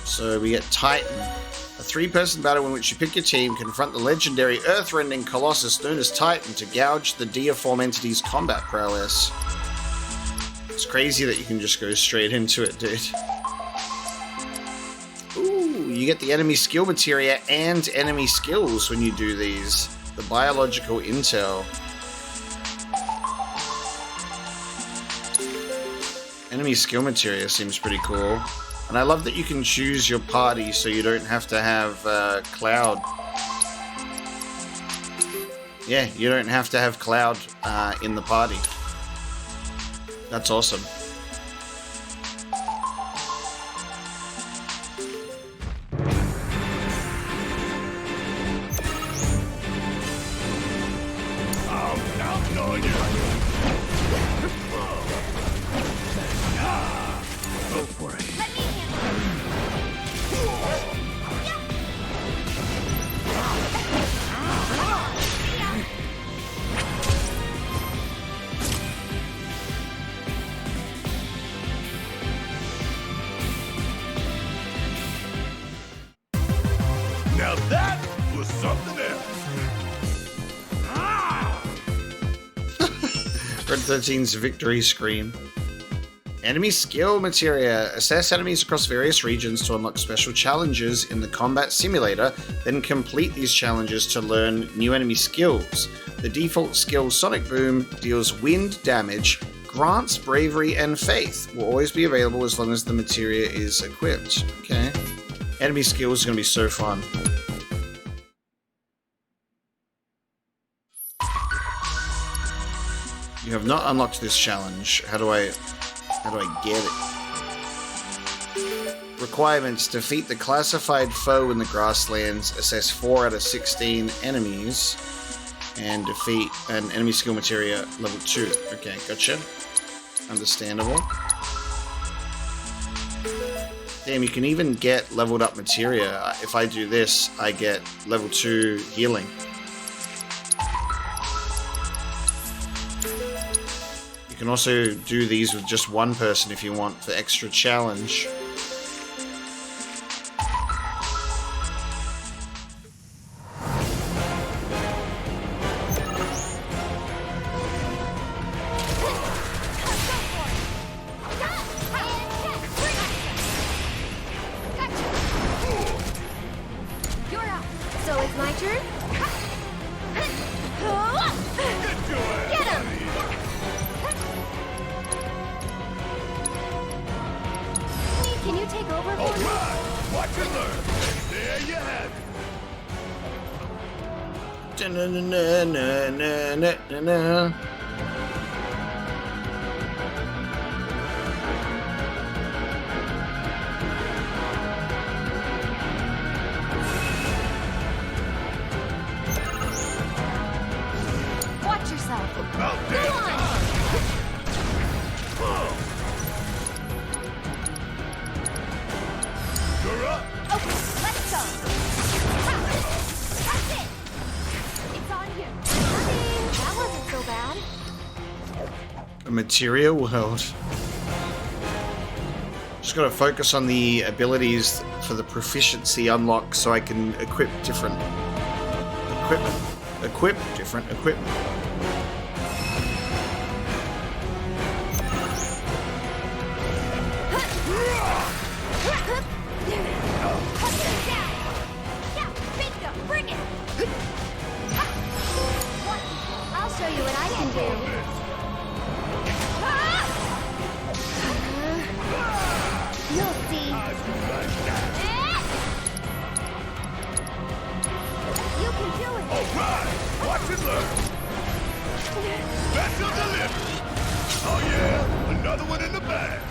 So we get Titan. A 3-person battle in which you pick your team, confront the legendary earth-rending colossus known as Titan to gouge the deiform entity's combat prowess. It's crazy that you can just go straight into it, dude. Ooh, you get the enemy skill materia and enemy skills when you do these. The biological intel. Enemy skill materia seems pretty cool. And I love that you can choose your party so you don't have to have Cloud. Yeah, you don't have to have Cloud in the party. That's awesome. Now that was something else. Red 13's victory scream. Enemy skill materia. Assess enemies across various regions to unlock special challenges in the combat simulator, then complete these challenges to learn new enemy skills. The default skill Sonic Boom deals wind damage, grants bravery and faith. Will always be available as long as the materia is equipped. Okay. Enemy skills are going to be so fun. You have not unlocked this challenge. How do I get it? Requirements: defeat the classified foe in the grasslands, assess 4 out of 16 enemies, and defeat an enemy skill materia level 2. Okay, gotcha. Understandable. Damn, you can even get leveled up materia. If I do this, I get level 2 healing. You can also do these with just one person if you want for extra challenge. So it's my turn? Get him! Can you take over for me? Alright, watch and learn. There you have Da-na-na-na-na-na-na-na. Watch yourself. About Go damn on! time. You're up. Okay, let's go. Ha! That's it. It's on you. I mean, that wasn't so bad. A materia world. Just gotta focus on the abilities for the proficiency unlock so I can equip different equipment. Equip different equipment. I'll show you what I can do. You'll see. You can do it. Alright, watch and learn. Special delivery. Oh yeah, another one in the bag.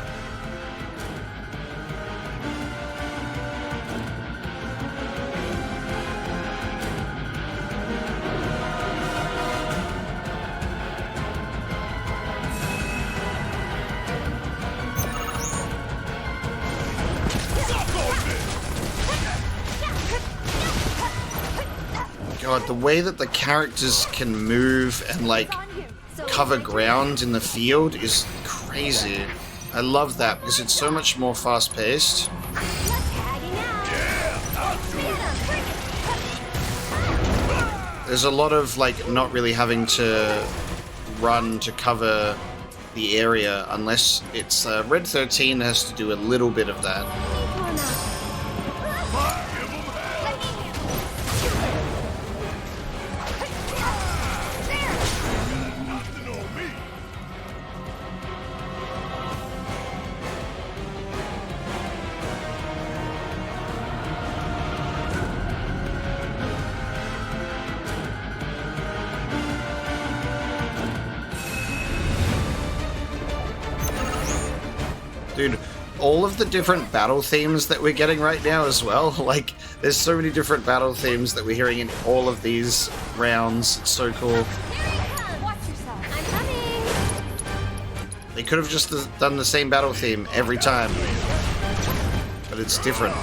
God, the way that the characters can move and like cover ground in the field is crazy. I love that because it's so much more fast-paced. There's a lot of like not really having to run to cover the area unless it's Red 13 has to do a little bit of that. Dude, all of the different battle themes that we're getting right now as well, like, there's so many different battle themes that we're hearing in all of these rounds. It's so cool. They could have just done the same battle theme every time, but it's different.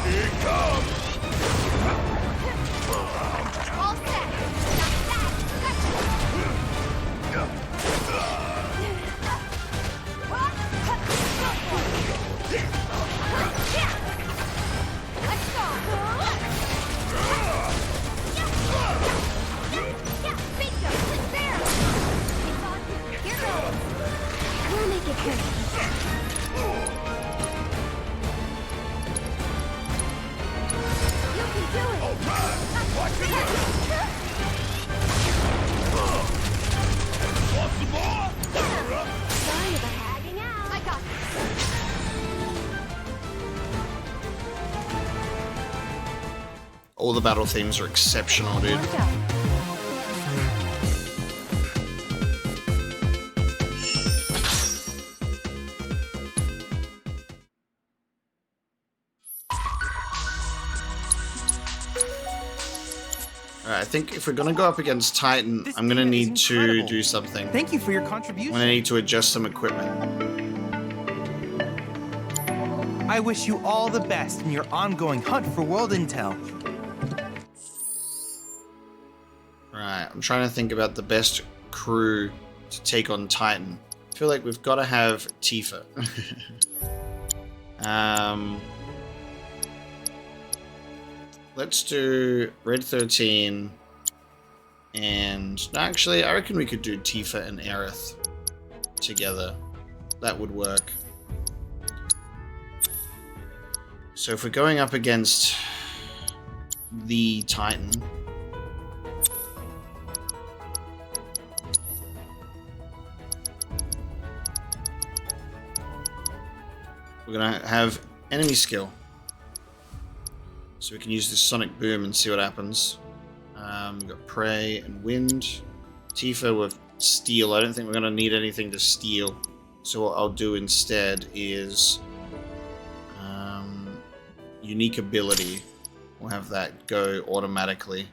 All the battle themes are exceptional, dude. Alright, I think if we're gonna go up against Titan, I'm gonna need to do something. Thank you for your contribution. I'm gonna need to adjust some equipment. I wish you all the best in your ongoing hunt for world intel. Right, I'm trying to think about the best crew to take on Titan. I feel like we've got to have Tifa. Let's do Red 13 and... No, actually, I reckon we could do Tifa and Aerith together. That would work. So if we're going up against the Titan... we're going to have enemy skill. So we can use this sonic boom and see what happens. We've got prey and wind. Tifa with steel. I don't think we're going to need anything to steal. So what I'll do instead is unique ability. We'll have that go automatically.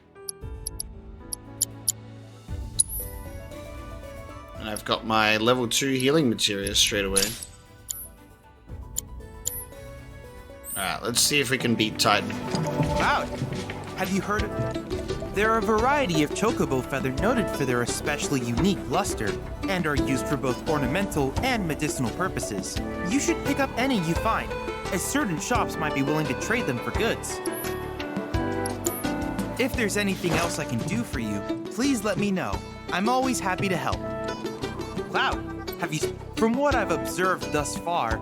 And I've got my level 2 healing materia straight away. Alright, let's see if we can beat Titan. Wow! Have you heard of... There are a variety of chocobo feather noted for their especially unique luster, and are used for both ornamental and medicinal purposes. You should pick up any you find, as certain shops might be willing to trade them for goods. If there's anything else I can do for you, please let me know. I'm always happy to help. Cloud, have you... From what I've observed thus far,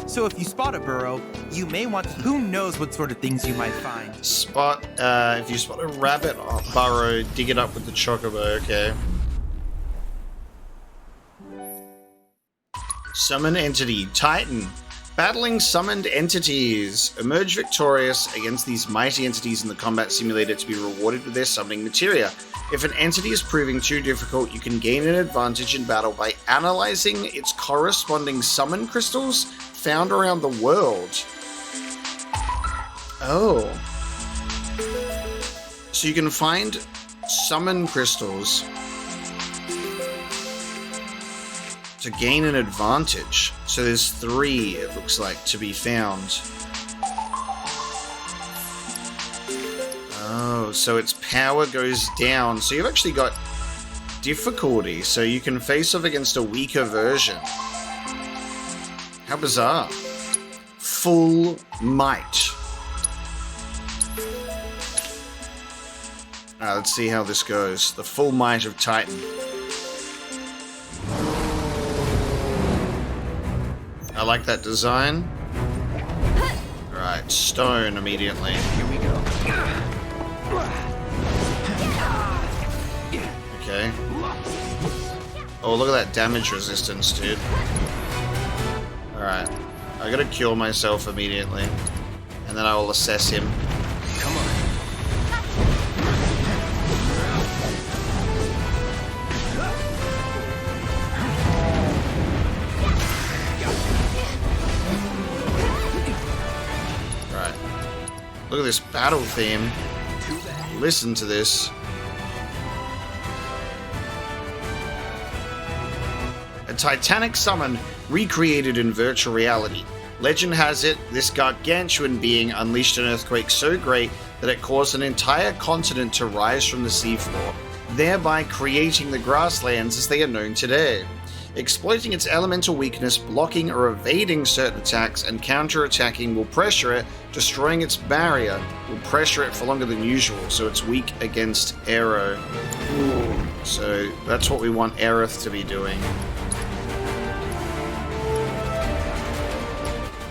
so if you spot a burrow, you may want to, who knows what sort of things you might find. If you spot a rabbit burrow, dig it up with the chocobo, okay. Summon entity, Titan. Battling summoned entities. Emerge victorious against these mighty entities in the combat simulator to be rewarded with their summoning materia. If an entity is proving too difficult, you can gain an advantage in battle by analyzing its corresponding summon crystals found around the world. Oh. So you can find summon crystals to gain an advantage. So there's 3, it looks like, to be found. Oh, so its power goes down. So you've actually got difficulty, so you can face off against a weaker version. How bizarre. Full might. Alright, let's see how this goes. The full might of Titan. I like that design. Alright, stone immediately. Here we go. Okay. Oh, look at that damage resistance, dude. Alright. I gotta cure myself immediately. And then I will assess him. Come on. Right. Look at this battle theme. Listen to this. A titanic summon recreated in virtual reality. Legend has it, this gargantuan being unleashed an earthquake so great that it caused an entire continent to rise from the seafloor, thereby creating the grasslands as they are known today. Exploiting its elemental weakness, blocking or evading certain attacks, and counter-attacking will pressure it, destroying its barrier will pressure it for longer than usual, so it's weak against Aero. So that's what we want Aerith to be doing.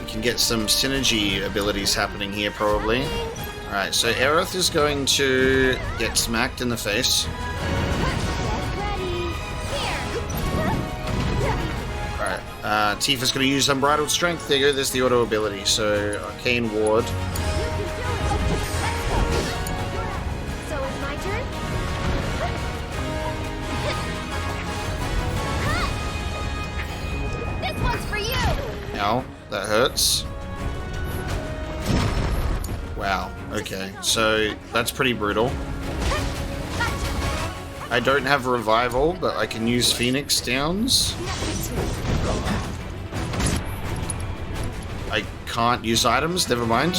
We can get some synergy abilities happening here, probably. Alright, so Aerith is going to get smacked in the face. Tifa's going to use Unbridled Strength. There you go, there's the auto ability. So, Arcane Ward. that hurts. Wow, okay, so that's pretty brutal. I don't have revival, but I can use Phoenix Downs. I can't use items, never mind.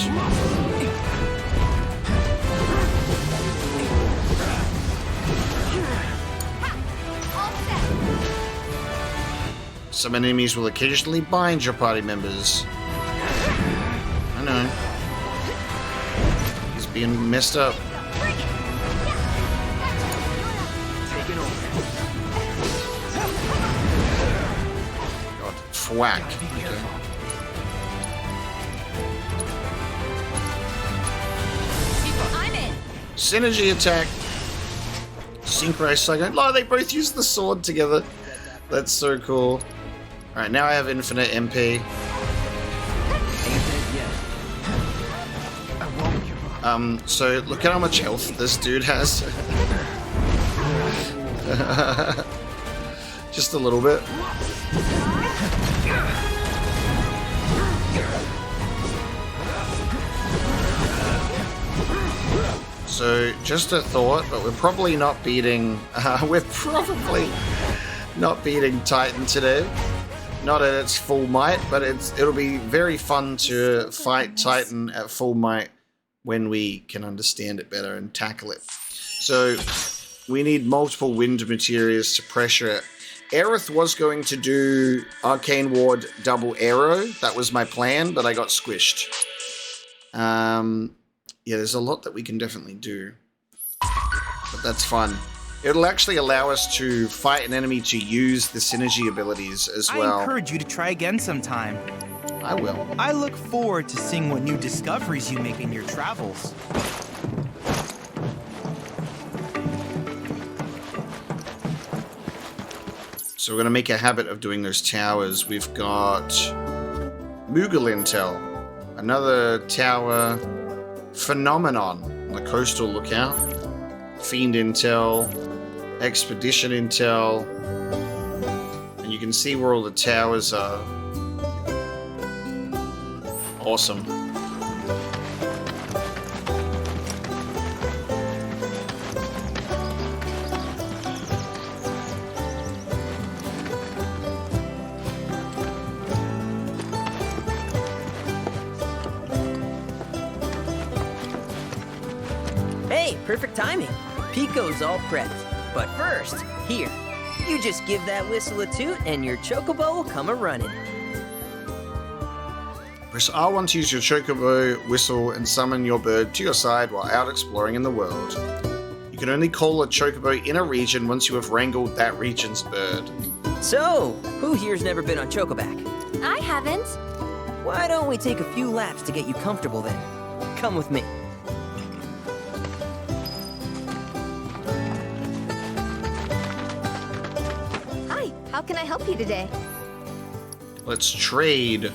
Some enemies will occasionally bind your party members. I know. He's being messed up. God, thwack. Okay. I'm in. Synergy attack. Synchronized Cyclone. Oh, they both use the sword together. That's so cool. Alright, now I have infinite MP. So look at how much health this dude has. Just a little bit. So, just a thought, but we're probably not beating Titan today. Not at its full might, but it'll be very fun to fight Titan at full might when we can understand it better and tackle it. So we need multiple wind materials to pressure it. Aerith was going to do Arcane Ward double arrow. That was my plan, but I got squished. Yeah, there's a lot that we can definitely do. But that's fun. It'll actually allow us to fight an enemy to use the synergy abilities as well. I encourage you to try again sometime. I will. I look forward to seeing what new discoveries you make in your travels. So we're going to make a habit of doing those towers. We've got Moogle Intel, another tower phenomenon on the coastal lookout, Fiend Intel, Expedition Intel, and you can see where all the towers are. Awesome. Hey, perfect timing. Pico's all prepped. But first, here, you just give that whistle a toot and your Chocobo will come a-running. Press R1 to use your Chocobo whistle and summon your bird to your side while out exploring in the world. You can only call a Chocobo in a region once you have wrangled that region's bird. So, who here's never been on Chocoback? I haven't. Why don't we take a few laps to get you comfortable then? Come with me. Hi, how can I help you today? Let's trade.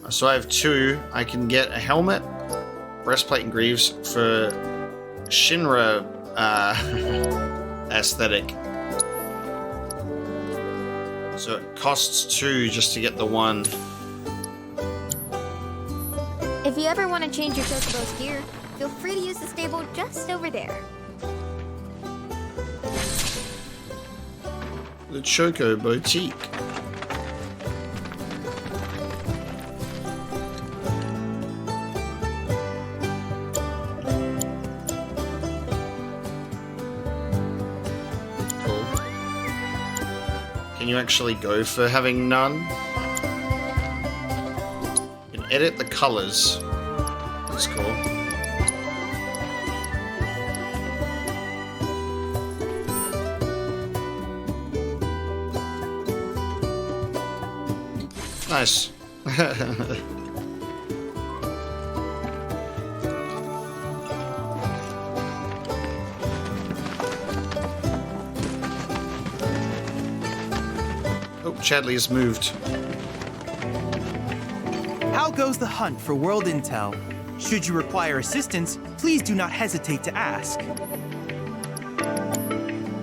So I have two. I can get a helmet, breastplate, and greaves for Shinra aesthetic. So it costs two just to get the one. If you ever want to change your Chocobo's gear, feel free to use the stable just over there. The Choco Boutique. Can you actually go for having none? You can edit the colors. That's cool. Nice. Chadley has moved. How goes the hunt for world intel? Should you require assistance, please do not hesitate to ask.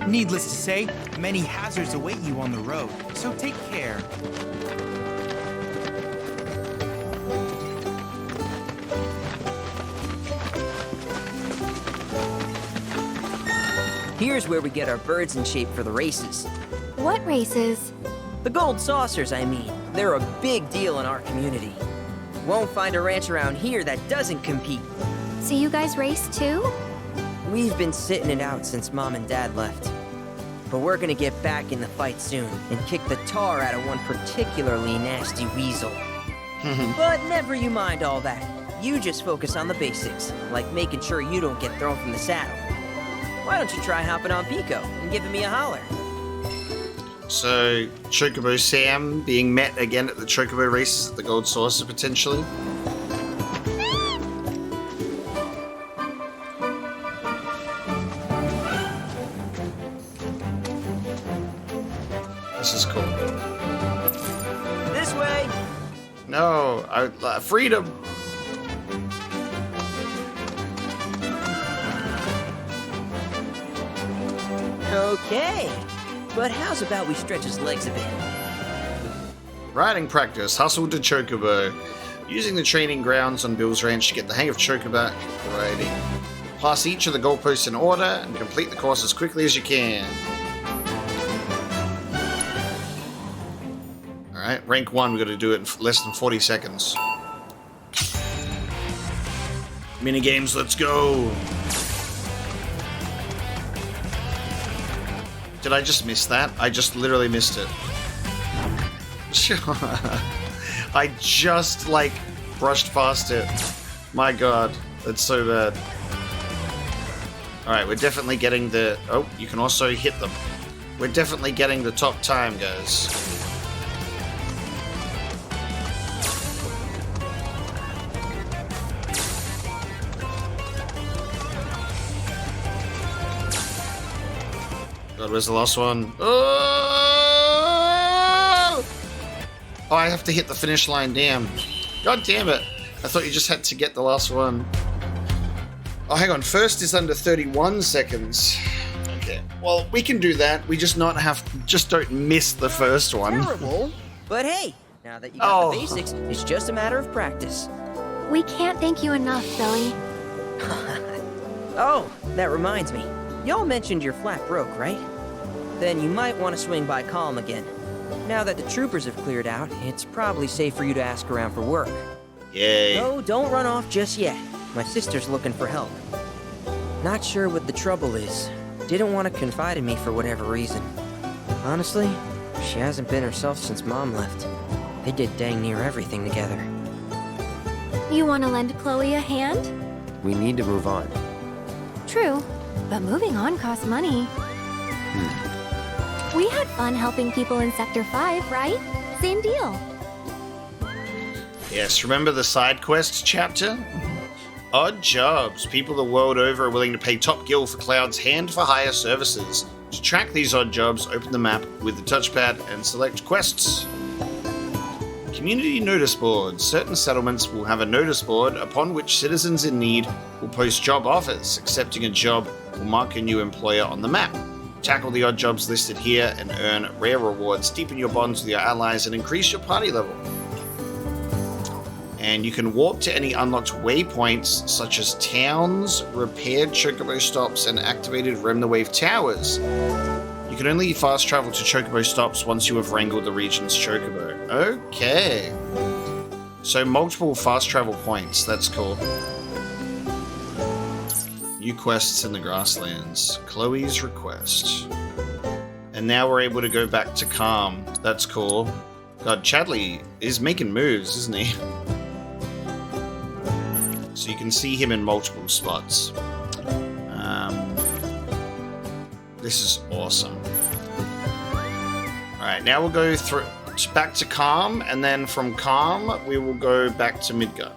Needless to say, many hazards await you on the road, so take care. Here's where we get our birds in shape for the races. What races? The gold saucers, I mean. They're a big deal in our community. Won't find a ranch around here that doesn't compete. So you guys race too? We've been sitting it out since Mom and Dad left. But we're gonna get back in the fight soon and kick the tar out of one particularly nasty weasel. But never you mind all that. You just focus on the basics, like making sure you don't get thrown from the saddle. Why don't you try hopping on Pico and giving me a holler? So, Chocobo Sam being met again at the Chocobo races at the Gold Saucer, potentially. This is cool. This way! No, freedom! Okay, but how's about we stretch his legs a bit? Riding practice, hustle to Chocobo. Using the training grounds on Bill's Ranch to get the hang of Chocobo riding. Pass each of the goalposts in order and complete the course as quickly as you can. Alright, rank 1, we've got to do it in less than 40 seconds. Minigames, let's go! Did I just miss that? I just literally missed it. I just, like, brushed past it. My god, that's so bad. Alright, we're definitely getting the... Oh, you can also hit them. We're definitely getting the top time, guys. God, where's the last one? Oh! Oh, I have to hit the finish line, damn. God damn it. I thought you just had to get the last one. Oh, hang on. First is under 31 seconds. Okay. Well, we can do that. We just don't miss the first one. Terrible. But hey, now that you got the basics, it's just a matter of practice. We can't thank you enough, Billy. Oh, that reminds me. Y'all mentioned your flat broke, right? Then you might want to swing by Calm again. Now that the troopers have cleared out, it's probably safe for you to ask around for work. Yay. No, don't run off just yet. My sister's looking for help. Not sure what the trouble is. Didn't want to confide in me for whatever reason. Honestly, she hasn't been herself since Mom left. They did dang near everything together. You want to lend Chloe a hand? We need to move on. True, but moving on costs money. We had fun helping people in Sector 5, right? Same deal. Yes, remember the side quest chapter? Odd jobs. People the world over are willing to pay top gil for Cloud's hand-for-hire services. To track these odd jobs, open the map with the touchpad and select quests. Community notice boards. Certain settlements will have a notice board upon which citizens in need will post job offers. Accepting a job will mark a new employer on the map. Tackle the odd jobs listed here and earn rare rewards. Deepen your bonds with your allies and increase your party level. And you can warp to any unlocked waypoints, such as towns, repaired Chocobo stops, and activated Remnawave towers. You can only fast travel to Chocobo stops once you have wrangled the region's Chocobo. Okay. So multiple fast travel points, that's cool. New quests in the grasslands. Chloe's request. And now we're able to go back to Calm. That's cool. God, Chadley is making moves, isn't he? So you can see him in multiple spots. This is awesome. Alright, now we'll go through back to Calm, and then from Calm we will go back to Midgar.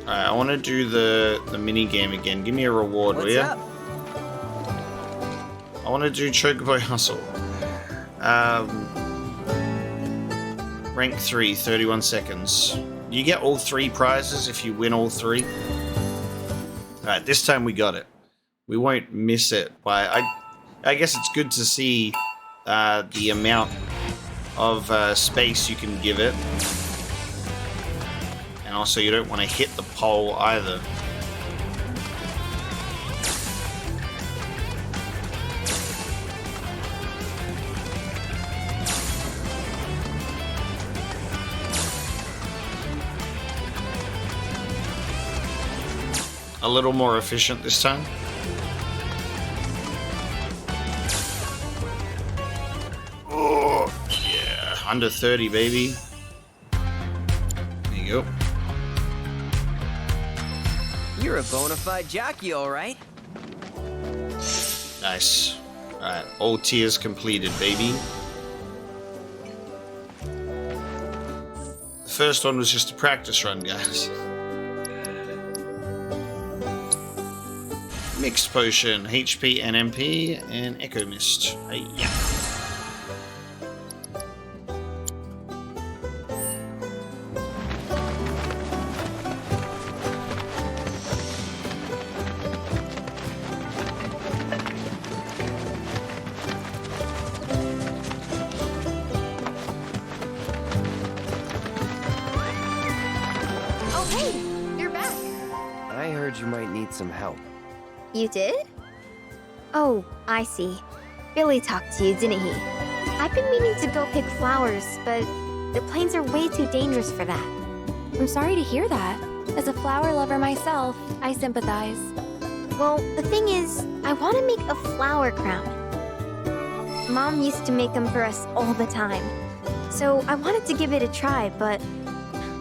Alright, I want to do the mini game again. Give me a reward, will ya? I want to do Chocobo Hustle. Rank 3, 31 seconds. You get all 3 prizes if you win all 3. Alright, this time we got it. We won't miss it by... I guess it's good to see the amount of space you can give it. And also you don't want to hit the pole either. A little more efficient this time. Oh, yeah. Under 30, baby. There you go. You're a bona fide jockey, all right. Nice. Alright, all tiers completed, baby. The first one was just a practice run, guys. Mixed potion, HP and MP, and Echo Mist. Hey, yeah. Oh, hey, you're back. I heard you might need some help. You did? Oh, I see. Billy talked to you, didn't he? I've been meaning to go pick flowers, but the plains are way too dangerous for that. I'm sorry to hear that. As a flower lover myself, I sympathize. Well, the thing is, I want to make a flower crown. Mom used to make them for us all the time. So I wanted to give it a try, but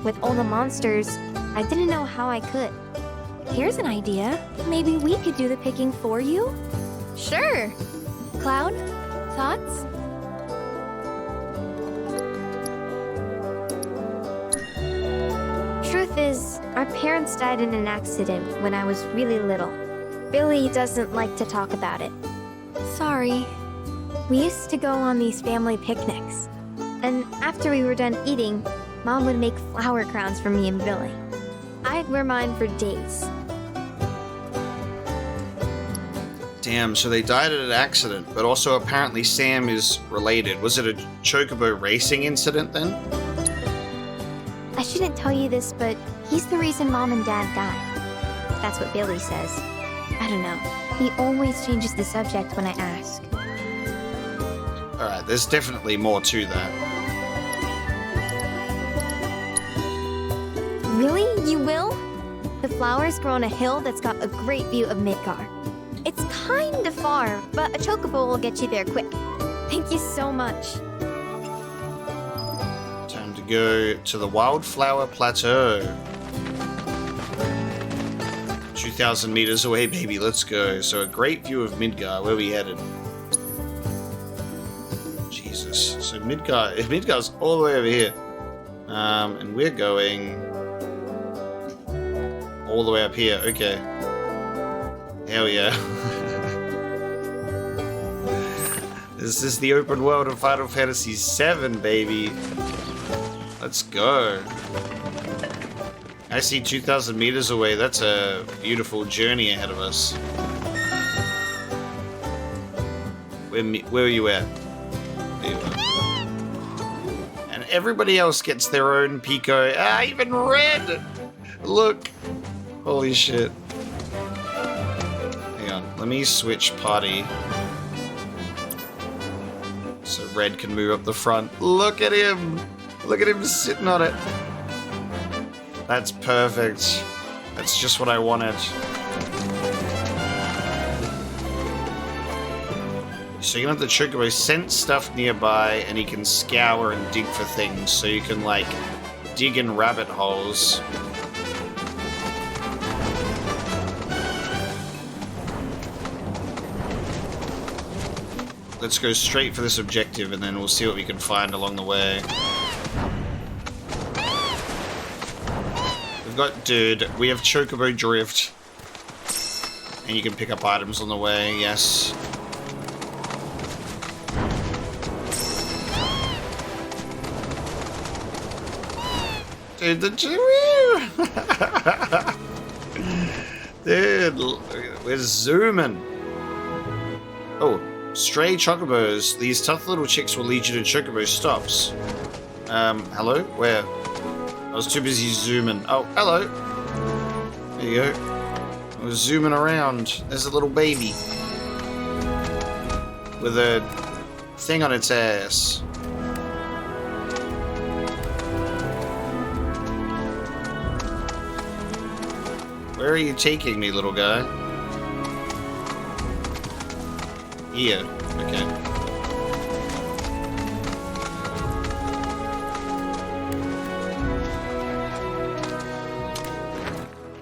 with all the monsters, I didn't know how I could. Here's an idea. Maybe we could do the picking for you? Sure. Cloud? Thoughts? Truth is, our parents died in an accident when I was really little. Billy doesn't like to talk about it. Sorry. We used to go on these family picnics. And after we were done eating, Mom would make flower crowns for me and Billy. I'd wear mine for days. Damn, so they died in an accident, but also apparently Sam is related. Was it a Chocobo racing incident then? I shouldn't tell you this, but he's the reason Mom and Dad died. That's what Billy says. I don't know. He always changes the subject when I ask. Alright, there's definitely more to that. Really? You will? The flowers grow on a hill that's got a great view of Midgar. It's kind of far, but a chocobo will get you there quick. Thank you so much. Time to go to the Wildflower Plateau. 2,000 meters away, baby. Let's go. So a great view of Midgar. Where are we headed? Jesus. So Midgar's all the way over here. And we're going all the way up here. Okay. Hell yeah. This is the open world of Final Fantasy VII, baby. Let's go. I see 2,000 meters away. That's a beautiful journey ahead of us. Where are you at? There you are. And everybody else gets their own Pico. Ah, even Red! Look. Holy shit. Hang on. Let me switch party. So Red can move up the front. Look at him! Look at him sitting on it. That's perfect. That's just what I wanted. So you can have the Chocobo sense stuff nearby, and he can scour and dig for things. So you can, like, dig in rabbit holes. Let's go straight for this objective, and then we'll see what we can find along the way. We've got Dude. We have Chocobo Drift. And you can pick up items on the way, yes. Dude, the Dude, we're zooming. Oh, Stray chocobos. These tough little chicks will lead you to chocobo stops. Hello? Where? I was too busy zooming. Oh, hello. There you go. I was zooming around. There's a little baby. With a thing on its ass. Where are you taking me, little guy? Here. Okay.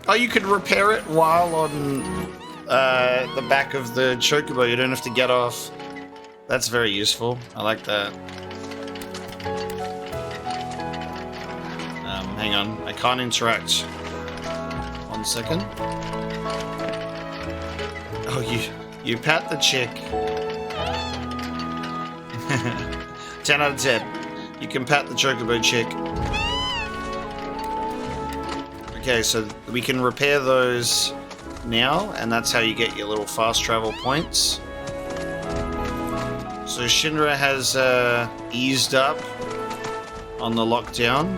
Oh, you can repair it while on the back of the chocobo. You don't have to get off. That's very useful. I like that. Hang on. I can't interact. 1 second. Oh, you pat the chick. 10 out of 10. You can pat the chocobo chick. Okay, so we can repair those now, and that's how you get your little fast travel points. So Shinra has eased up on the lockdown.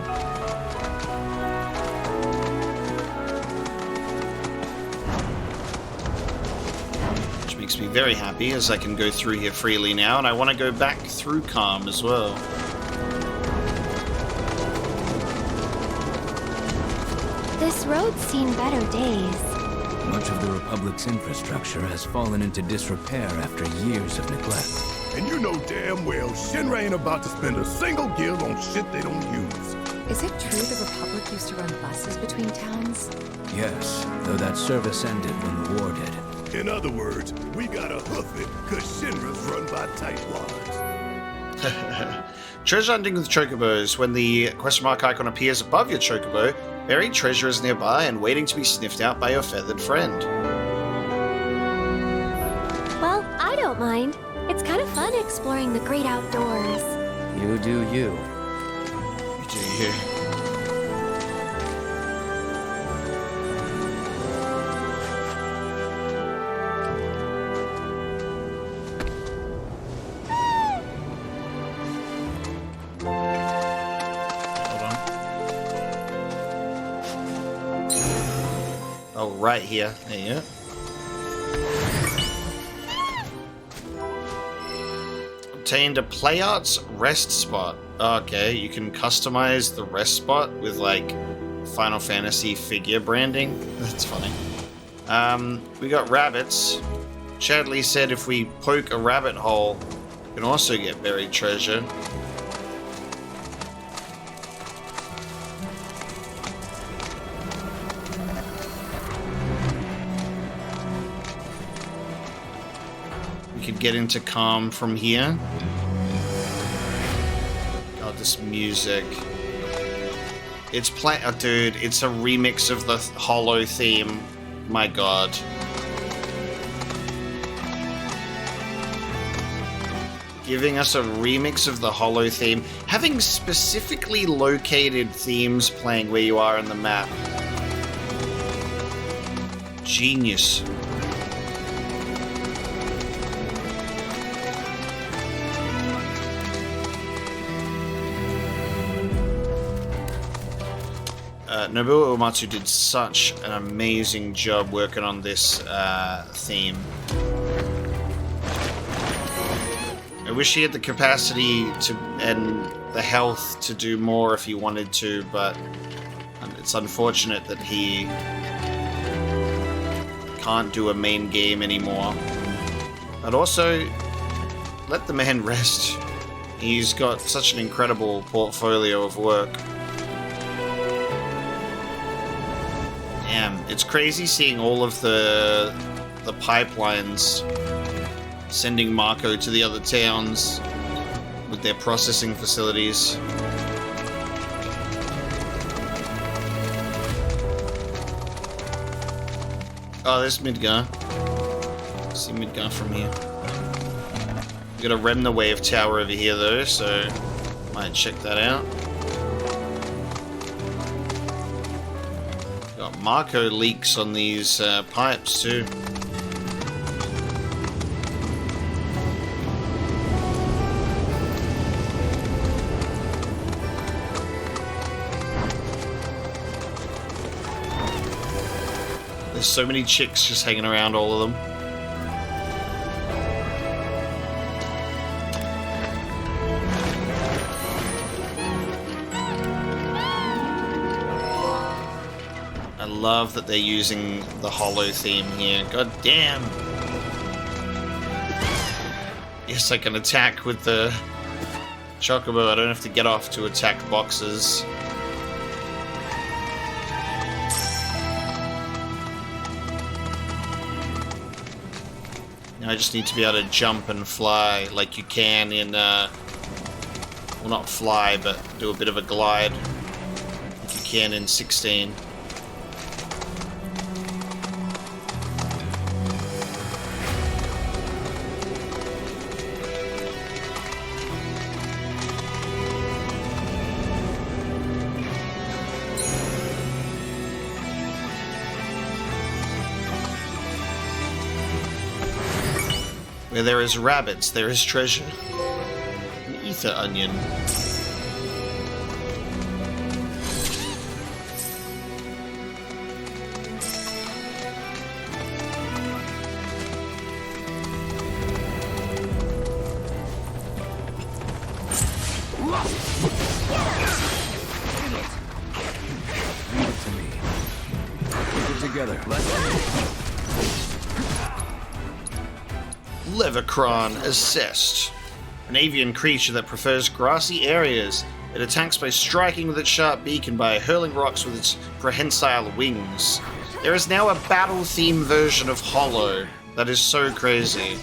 Which makes me very happy, as I can go through here freely now, and I want to go back through Calm as well. This road's seen better days. Much of the Republic's infrastructure has fallen into disrepair after years of neglect. And you know damn well Shinra ain't about to spend a single gil on shit they don't use. Is it true the Republic used to run buses between towns? Yes, though that service ended when the war did. In other words, we gotta hoof it, cause Shinra's run by tightwads. Treasure hunting with chocobos. When the question mark icon appears above your chocobo, buried treasure is nearby and waiting to be sniffed out by your feathered friend. Well, I don't mind. It's kind of fun exploring the great outdoors. You do you. You do you. Oh, right here. There you go. Obtained a Playart's rest spot. Okay, you can customize the rest spot with, like, Final Fantasy figure branding. That's funny. We got rabbits. Chadley said if we poke a rabbit hole, we can also get buried treasure. We could get into Calm from here. God, this music. It's oh, dude, it's a remix of the Hollow theme. My God. Giving us a remix of the Hollow theme. Having specifically located themes playing where you are in the map. Genius. Nobuo Uematsu did such an amazing job working on this theme. I wish he had the capacity to and the health to do more if he wanted to, but it's unfortunate that he can't do a main game anymore. But also, let the man rest. He's got such an incredible portfolio of work. Damn, it's crazy seeing all of the pipelines sending Marco to the other towns with their processing facilities. Oh, there's Midgar. See Midgar from here. We got a Remna Wave tower over here though, so might check that out. Got Marco leaks on these pipes too. There's so many chicks just hanging around all of them. I love that they're using the hollow theme here. God damn. Yes, I can attack with the Chocobo. I don't have to get off to attack boxes. Now I just need to be able to jump and fly like you can in, well, not fly, but do a bit of a glide like you can in 16. Where there is rabbits, there is treasure. An ether onion. Leave it to me. Keep it together. Let's Levercron assessed. An avian creature that prefers grassy areas. It attacks by striking with its sharp beak and by hurling rocks with its prehensile wings. There is now a battle-themed version of Hollow. That is so crazy.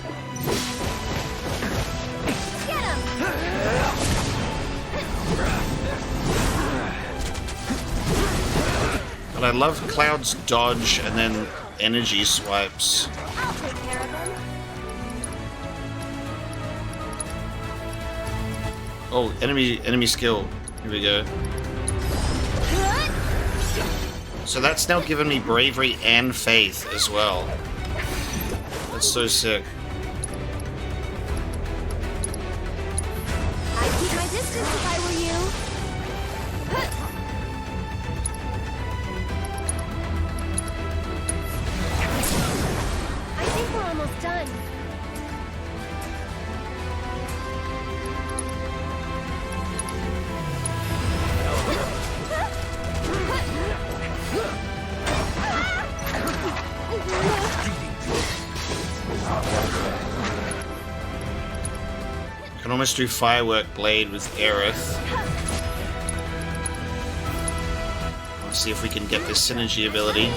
But I love Cloud's dodge and then energy swipes. I'll take care of them. Oh, enemy skill. Here we go. So that's now given me bravery and faith as well. That's so sick. I'd keep my distance if I were you. I think we're almost done. Can almost do Firework Blade with Aerith. Let's see if we can get this synergy ability.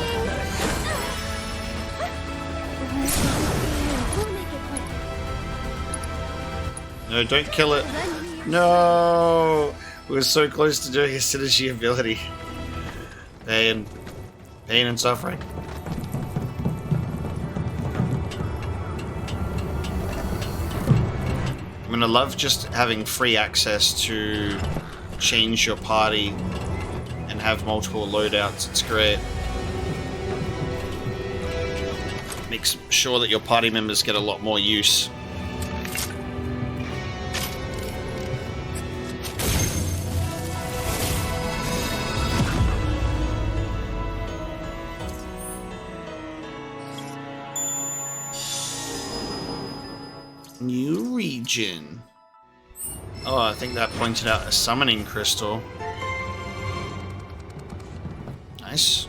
No, don't kill it. No! We were so close to doing a synergy ability. Pain and suffering. I'm gonna love just having free access to change your party and have multiple loadouts. It's great. Makes sure that your party members get a lot more use. New region. Oh, I think that pointed out a summoning crystal. Nice.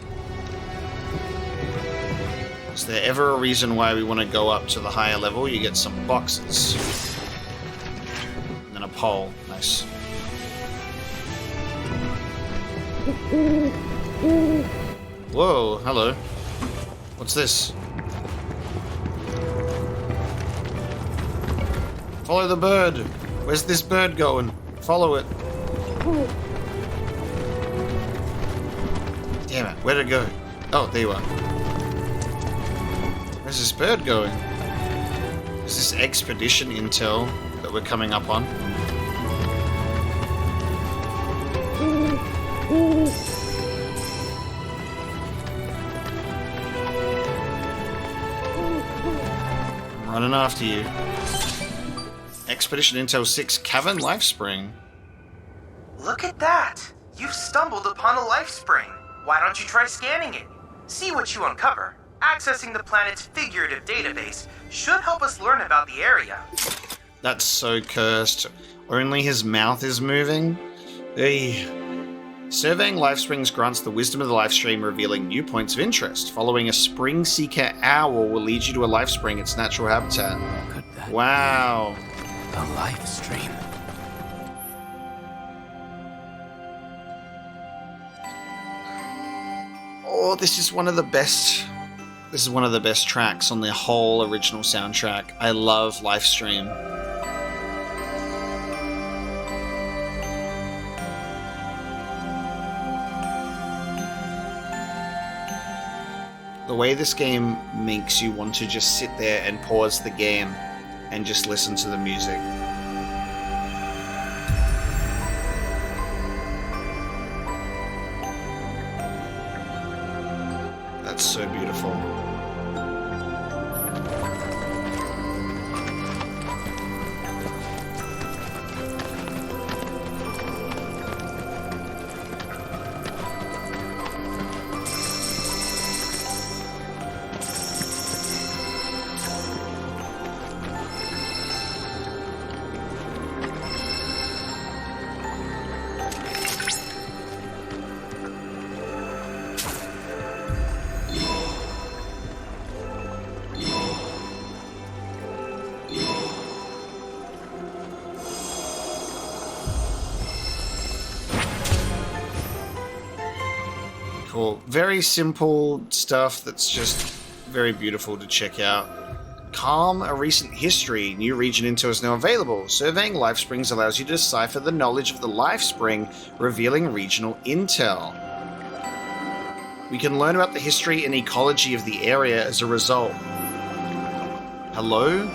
Is there ever a reason why we want to go up to the higher level? You get some boxes. And then a pole. Nice. Whoa, hello. What's this? Follow the bird. Where's this bird going? Follow it. Damn it, where'd it go? Oh, there you are. Where's this bird going? Is this expedition intel that we're coming up on? I'm running after you. Expedition Intel 6 Cavern Lifespring. Look at that! You've stumbled upon a Lifespring. Why don't you try scanning it? See what you uncover. Accessing the planet's figurative database should help us learn about the area. That's so cursed. Only his mouth is moving? Hey. Surveying Lifesprings grants the wisdom of the Lifestream, revealing new points of interest. Following a spring seeker owl will lead you to a Lifespring, its natural habitat. Wow. A Lifestream. Oh, this is one of the best. This is one of the best tracks on the whole original soundtrack. I love Lifestream. The way this game makes you want to just sit there and pause the game and just listen to the music. That's so beautiful. Cool. Very simple stuff that's just very beautiful to check out. Calm, a recent history. New region intel is now available. Surveying Lifesprings allows you to decipher the knowledge of the Lifespring, revealing regional intel. We can learn about the history and ecology of the area as a result. Hello?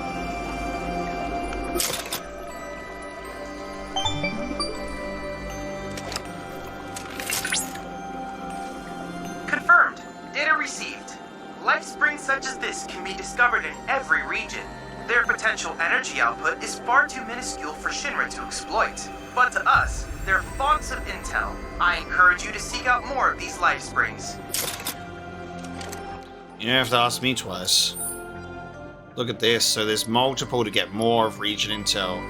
Confirmed. Data received. Lifesprings such as this can be discovered in every region. Their potential energy output is far too minuscule for Shinra to exploit. But to us, they're fonts of intel. I encourage you to seek out more of these Lifesprings. You don't have to ask me twice. Look at this. So there's multiple to get more of region intel.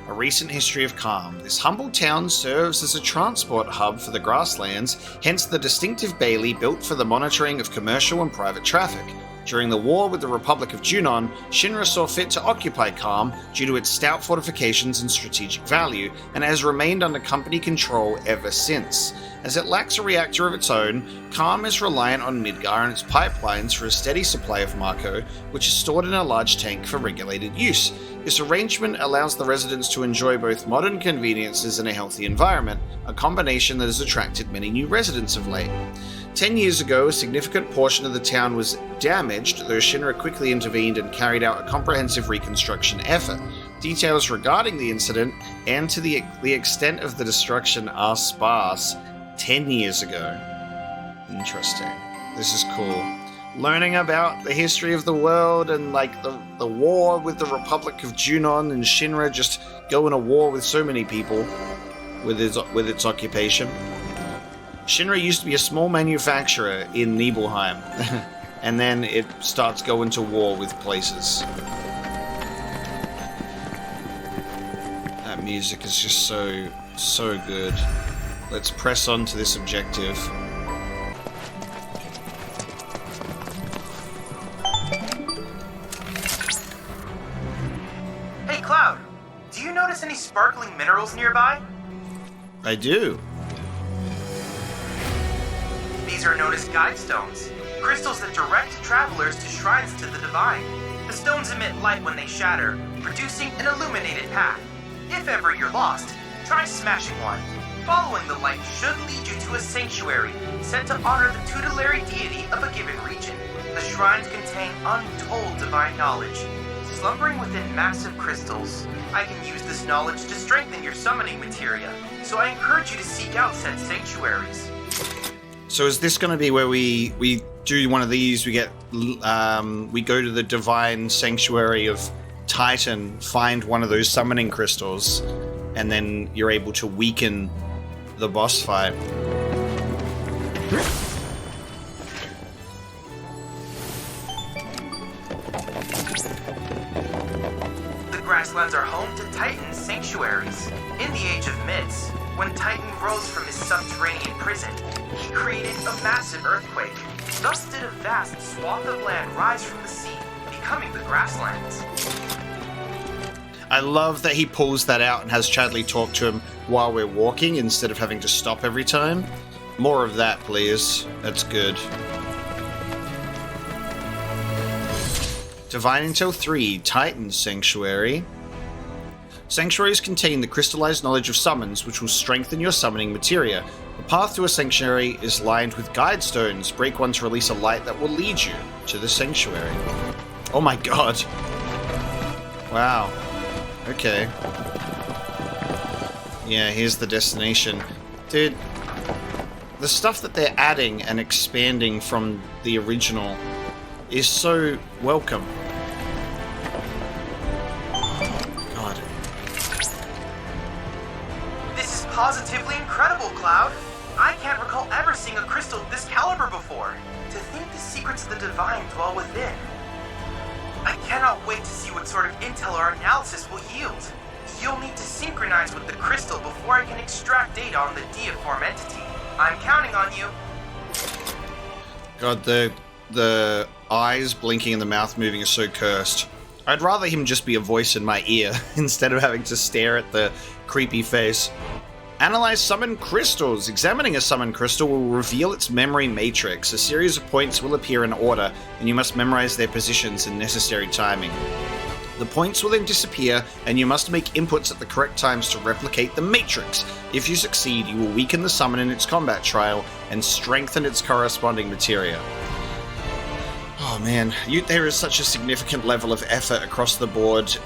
A recent history of Calm. This humble town serves as a transport hub for the grasslands, hence the distinctive bailey built for the monitoring of commercial and private traffic. During the war with the Republic of Junon, Shinra saw fit to occupy Calm due to its stout fortifications and strategic value, and has remained under company control ever since. As it lacks a reactor of its own, Calm is reliant on Midgar and its pipelines for a steady supply of Mako, which is stored in a large tank for regulated use. This arrangement allows the residents to enjoy both modern conveniences and a healthy environment, a combination that has attracted many new residents of late. 10 years ago, a significant portion of the town was damaged, though Shinra quickly intervened and carried out a comprehensive reconstruction effort. Details regarding the incident and to the extent of the destruction are sparse. 10 years ago. Interesting. This is cool. Learning about the history of the world and like the war with the Republic of Junon and Shinra just going to war with so many people with its occupation. Shinra used to be a small manufacturer in Nibelheim, and then it starts going to war with places. That music is just so good. Let's press on to this objective. Hey Cloud, do you notice any sparkling minerals nearby? I do. These are known as guide stones, crystals that direct travelers to shrines to the divine. The stones emit light when they shatter, producing an illuminated path. If ever you're lost, try smashing one. Following the light should lead you to a sanctuary, set to honor the tutelary deity of a given region. The shrines contain untold divine knowledge, slumbering within massive crystals. I can use this knowledge to strengthen your summoning materia, so I encourage you to seek out said sanctuaries. So is this going to be where we do one of these? We get we go to the divine sanctuary of Titan, find one of those summoning crystals, and then you're able to weaken the boss fight. grasslands are home to Titan sanctuaries. In the Age of Myths, when Titan rose from his subterranean prison, he created a massive earthquake. Thus did a vast swath of land rise from the sea, becoming the grasslands. I love that he pulls that out and has Chadley talk to him while we're walking instead of having to stop every time. More of that, please. That's good. Divine Intel 3, Titan Sanctuary. Sanctuaries contain the crystallized knowledge of summons, which will strengthen your summoning materia. The path to a sanctuary is lined with guide stones. Break one to release a light that will lead you to the sanctuary. Oh my god. Wow. Okay. Yeah, here's the destination. Dude, the stuff that they're adding and expanding from the original is so welcome. God. This is positively incredible, Cloud. I can't recall ever seeing a crystal this caliber before. To think the secrets of the divine dwell within. I cannot wait to see what sort of intel our analysis will yield. You'll need to synchronize with the crystal before I can extract data on the deiform entity. I'm counting on you. God, the eyes blinking and the mouth moving is so cursed. I'd rather him just be a voice in my ear instead of having to stare at the creepy face. Analyze summoned crystals. Examining a summoned crystal will reveal its memory matrix. A series of points will appear in order, and you must memorize their positions in necessary timing. The points will then disappear, and you must make inputs at the correct times to replicate the matrix. If you succeed, you will weaken the summon in its combat trial and strengthen its corresponding materia. Oh man, there is such a significant level of effort across the board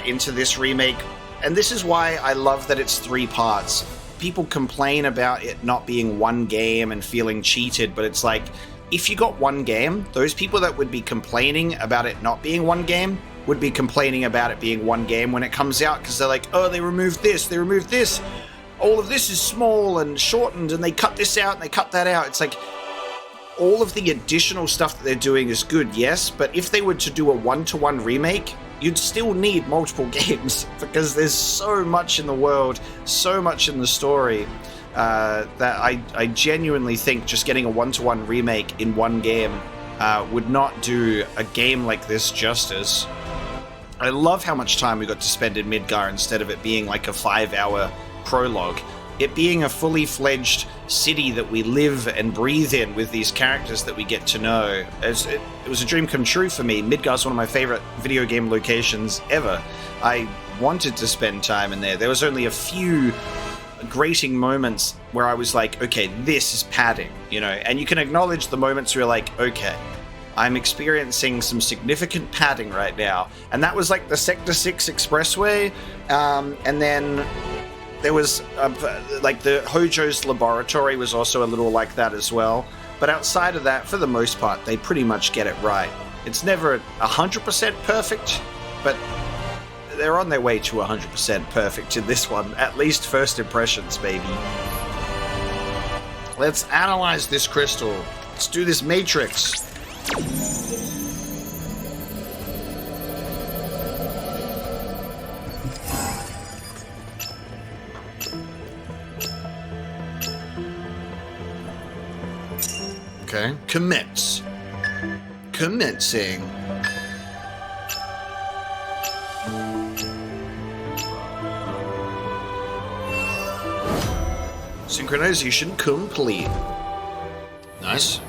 into this remake, and this is why I love that it's 3 parts. People complain about it not being one game and feeling cheated, but it's like, if you got one game, those people that would be complaining about it not being one game would be complaining about it being one game when it comes out, because they're like, oh, they removed this, all of this is small and shortened, and they cut this out and they cut that out. It's like, all of the additional stuff that they're doing is good, yes, but if they were to do a one-to-one remake, you'd still need multiple games, because there's so much in the world, so much in the story, that I genuinely think just getting a one-to-one remake in one game would not do a game like this justice. I love how much time we got to spend in Midgar instead of it being like a 5-hour prologue. It being a fully fledged city that we live and breathe in with these characters that we get to know. It was a dream come true for me. Midgar's one of my favorite video game locations ever. I wanted to spend time in there. There was only a few grating moments where I was like, okay, this is padding, you know, and you can acknowledge the moments where you're like, okay, I'm experiencing some significant padding right now. And that was like the Sector 6 Expressway, and then there was, like, the Hojo's laboratory was also a little like that as well. But outside of that, for the most part, they pretty much get it right. It's never 100% perfect, but they're on their way to 100% perfect in this one. At least first impressions, baby. Let's analyze this crystal. Let's do this matrix. Okay, commence. Commencing. Synchronization complete. Nice.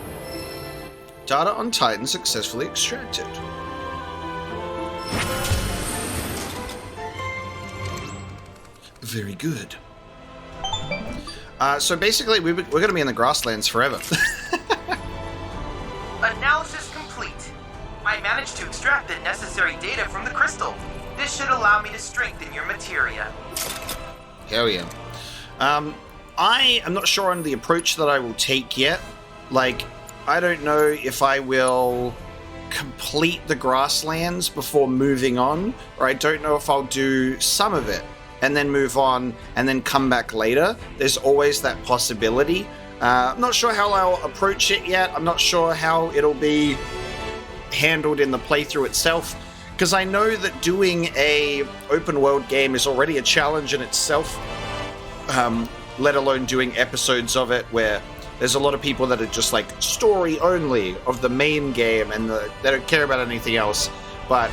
Data on Titan successfully extracted. Very good. So basically, we're going to be in the grasslands forever. Analysis complete. I managed to extract the necessary data from the crystal. This should allow me to strengthen your materia. Hell yeah. I am not sure on the approach that I will take yet. Like, I don't know if I will complete the grasslands before moving on, or I don't know if I'll do some of it and then move on and then come back later. There's always that possibility. I'm not sure how I'll approach it yet. I'm not sure how it'll be handled in the playthrough itself, because I know that doing a open world game is already a challenge in itself, let alone doing episodes of it where there's a lot of people that are just like story only of the main game and they don't care about anything else. But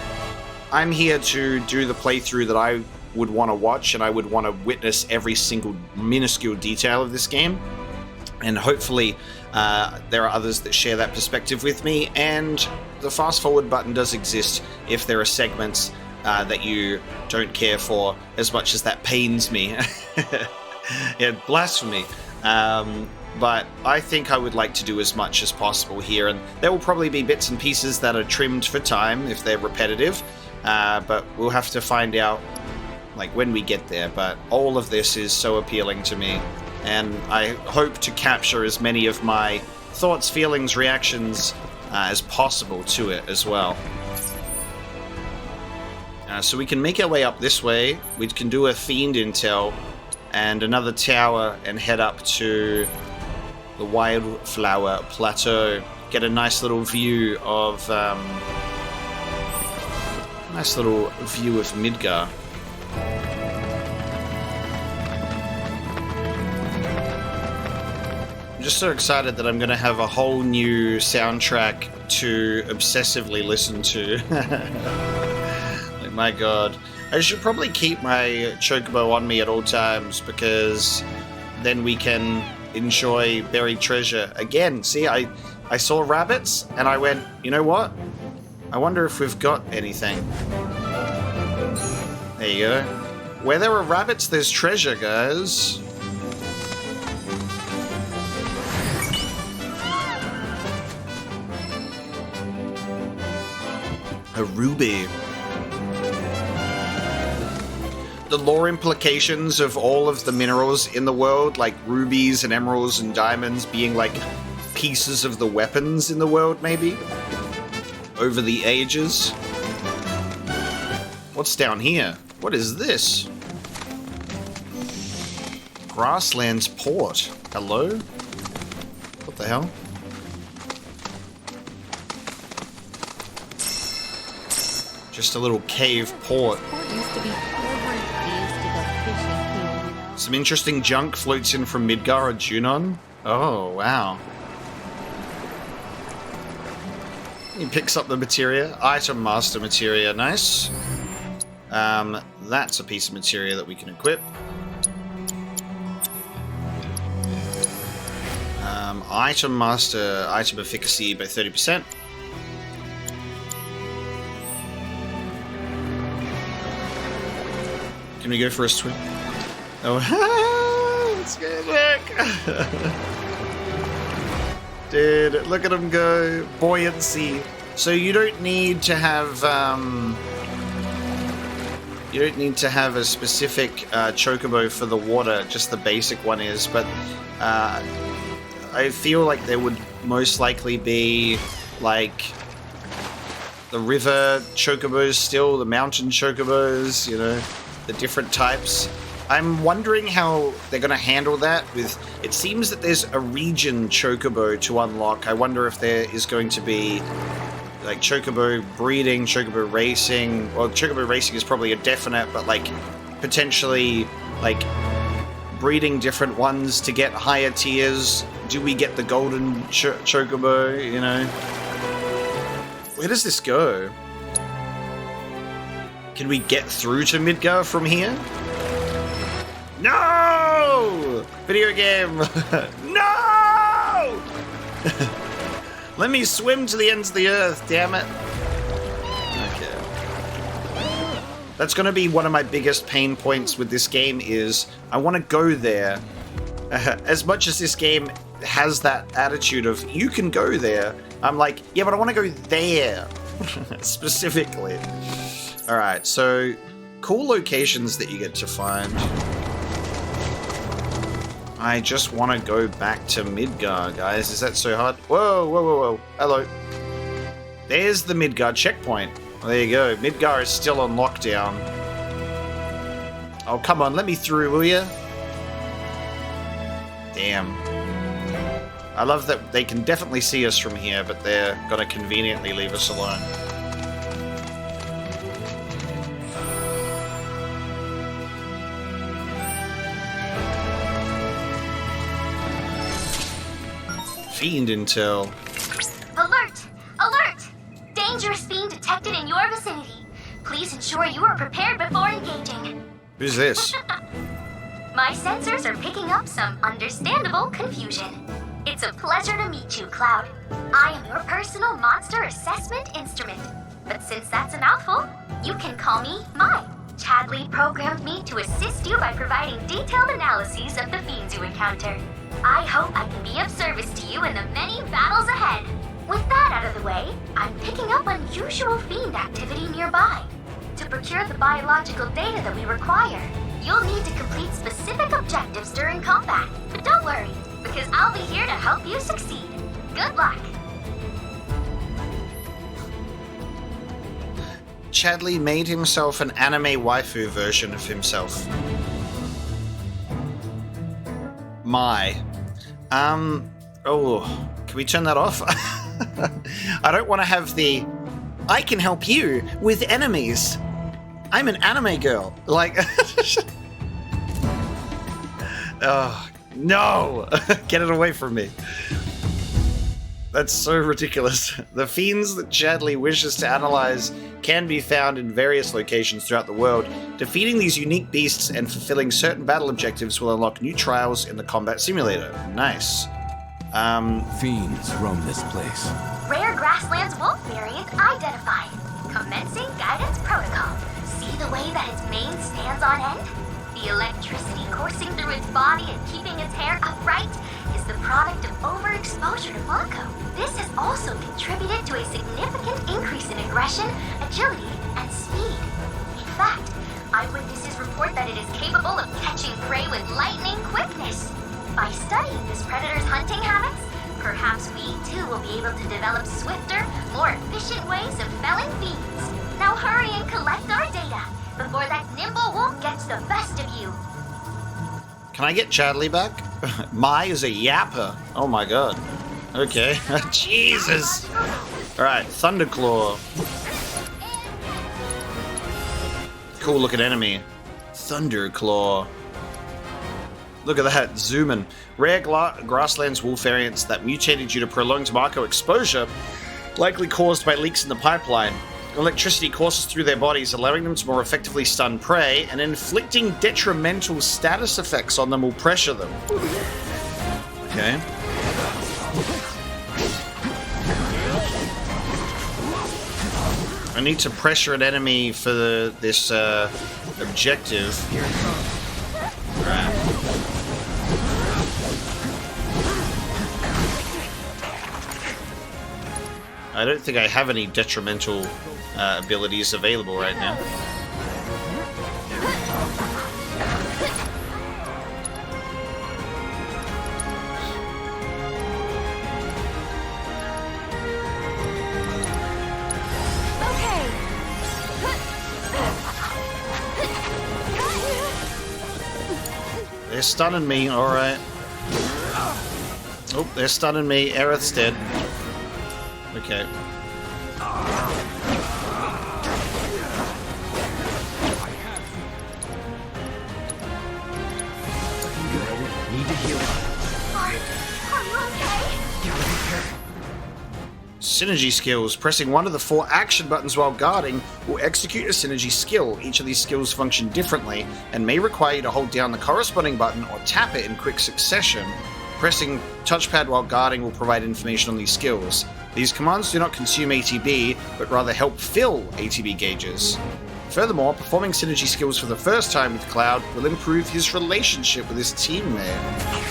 I'm here to do the playthrough that I would want to watch, and I would want to witness every single minuscule detail of this game. And hopefully there are others that share that perspective with me, and the fast forward button does exist if there are segments that you don't care for as much as that pains me. Yeah, blasphemy. But I think I would like to do as much as possible here, and there will probably be bits and pieces that are trimmed for time if they're repetitive, but we'll have to find out like when we get there. But all of this is so appealing to me, and I hope to capture as many of my thoughts, feelings, reactions as possible to it as well. So we can make our way up this way. We can do a fiend intel and another tower and head up to the Wildflower Plateau. Get a nice little view of Midgar. I'm just so excited that I'm going to have a whole new soundtrack to obsessively listen to. Like, my god. I should probably keep my Chocobo on me at all times, because then we can enjoy buried treasure. Again, see, I saw rabbits and I went, you know what? I wonder if we've got anything. There you go. Where there are rabbits, there's treasure, guys. A ruby. The lore implications of all of the minerals in the world, like rubies and emeralds and diamonds being like pieces of the weapons in the world, maybe? Over the ages. What's down here? What is this? Grasslands Port. Hello? What the hell? Just a little cave port. Some interesting junk floats in from Midgar or Junon. Oh, wow. He picks up the materia. Item master materia. Nice. That's a piece of materia that we can equip. Item master, item efficacy by 30%. Can we go for a swim? Oh, let's go back. Dude, look at him go. Buoyancy. So you don't need to have a specific chocobo for the water, just the basic one is, but I feel like there would most likely be like the river chocobos still, the mountain chocobos, you know, the different types. I'm wondering how they're going to handle that with... It seems that there's a region chocobo to unlock. I wonder if there is going to be like chocobo breeding, chocobo racing. Well, chocobo racing is probably a definite, but like potentially like breeding different ones to get higher tiers. Do we get the golden chocobo, you know? Where does this go? Can we get through to Midgar from here? No! Video game! No! Let me swim to the ends of the earth, damn it. Okay. That's going to be one of my biggest pain points with this game is I want to go there. As much as this game has that attitude of, you can go there, I'm like, yeah, but I want to go there. Specifically. Alright, so cool locations that you get to find. I just want to go back to Midgar, guys. Is that so hard? Whoa, whoa, whoa, whoa. Hello. There's the Midgar checkpoint. Well, there you go. Midgar is still on lockdown. Oh, come on. Let me through, will ya? Damn. I love that they can definitely see us from here, but they're gonna conveniently leave us alone. Fiend intel. Alert! Alert! Dangerous fiend detected in your vicinity. Please ensure you are prepared before engaging. Who's this? My sensors are picking up some understandable confusion. It's a pleasure to meet you, Cloud. I am your personal monster assessment instrument. But since that's a mouthful, you can call me Mai. Chadley programmed me to assist you by providing detailed analyses of the fiends you encounter. I hope I can be of service to you in the many battles ahead. With that out of the way, I'm picking up unusual fiend activity nearby. To procure the biological data that we require, you'll need to complete specific objectives during combat. But don't worry, because I'll be here to help you succeed. Good luck. Chadley made himself an anime waifu version of himself. Oh, can we turn that off? I don't want to have the, I can help you with enemies. I'm an anime girl. Like, oh, no, get it away from me. That's so ridiculous. The fiends that Chadley wishes to analyze can be found in various locations throughout the world. Defeating these unique beasts and fulfilling certain battle objectives will unlock new trials in the combat simulator. Nice. Fiends roam this place. Rare grasslands wolf variant identified. Commencing guidance protocol. See the way that its mane stands on end? The electricity coursing through its body and keeping its hair upright is the product of overexposure to Blanco. This has also contributed to a significant increase in aggression, agility, and speed. In fact, eyewitnesses report that it is capable of catching prey with lightning quickness. By studying this predator's hunting habits, perhaps we too will be able to develop swifter, more efficient ways of felling fiends. Now hurry and collect our data before that nimble wolf gets the best of you. Can I get Chadley back? Mai is a yapper. Oh my god. Okay. Jesus. Alright, Thunderclaw. Cool looking enemy. Thunderclaw. Look at that, zooming. Rare grasslands wolf variants that mutated due to prolonged Marco exposure, likely caused by leaks in the pipeline. Electricity courses through their bodies, allowing them to more effectively stun prey, and inflicting detrimental status effects on them will pressure them. Okay. I need to pressure an enemy for this objective. Alright. I don't think I have any detrimental abilities available right now. They're stunning me, alright. Oh, they're stunning me. Aerith's dead. Okay. Need to heal. Are you okay? Synergy skills. Pressing one of the 4 action buttons while guarding will execute a synergy skill. Each of these skills function differently and may require you to hold down the corresponding button or tap it in quick succession. Pressing touchpad while guarding will provide information on these skills. These commands do not consume ATB, but rather help fill ATB gauges. Furthermore, performing synergy skills for the first time with Cloud will improve his relationship with his teammate.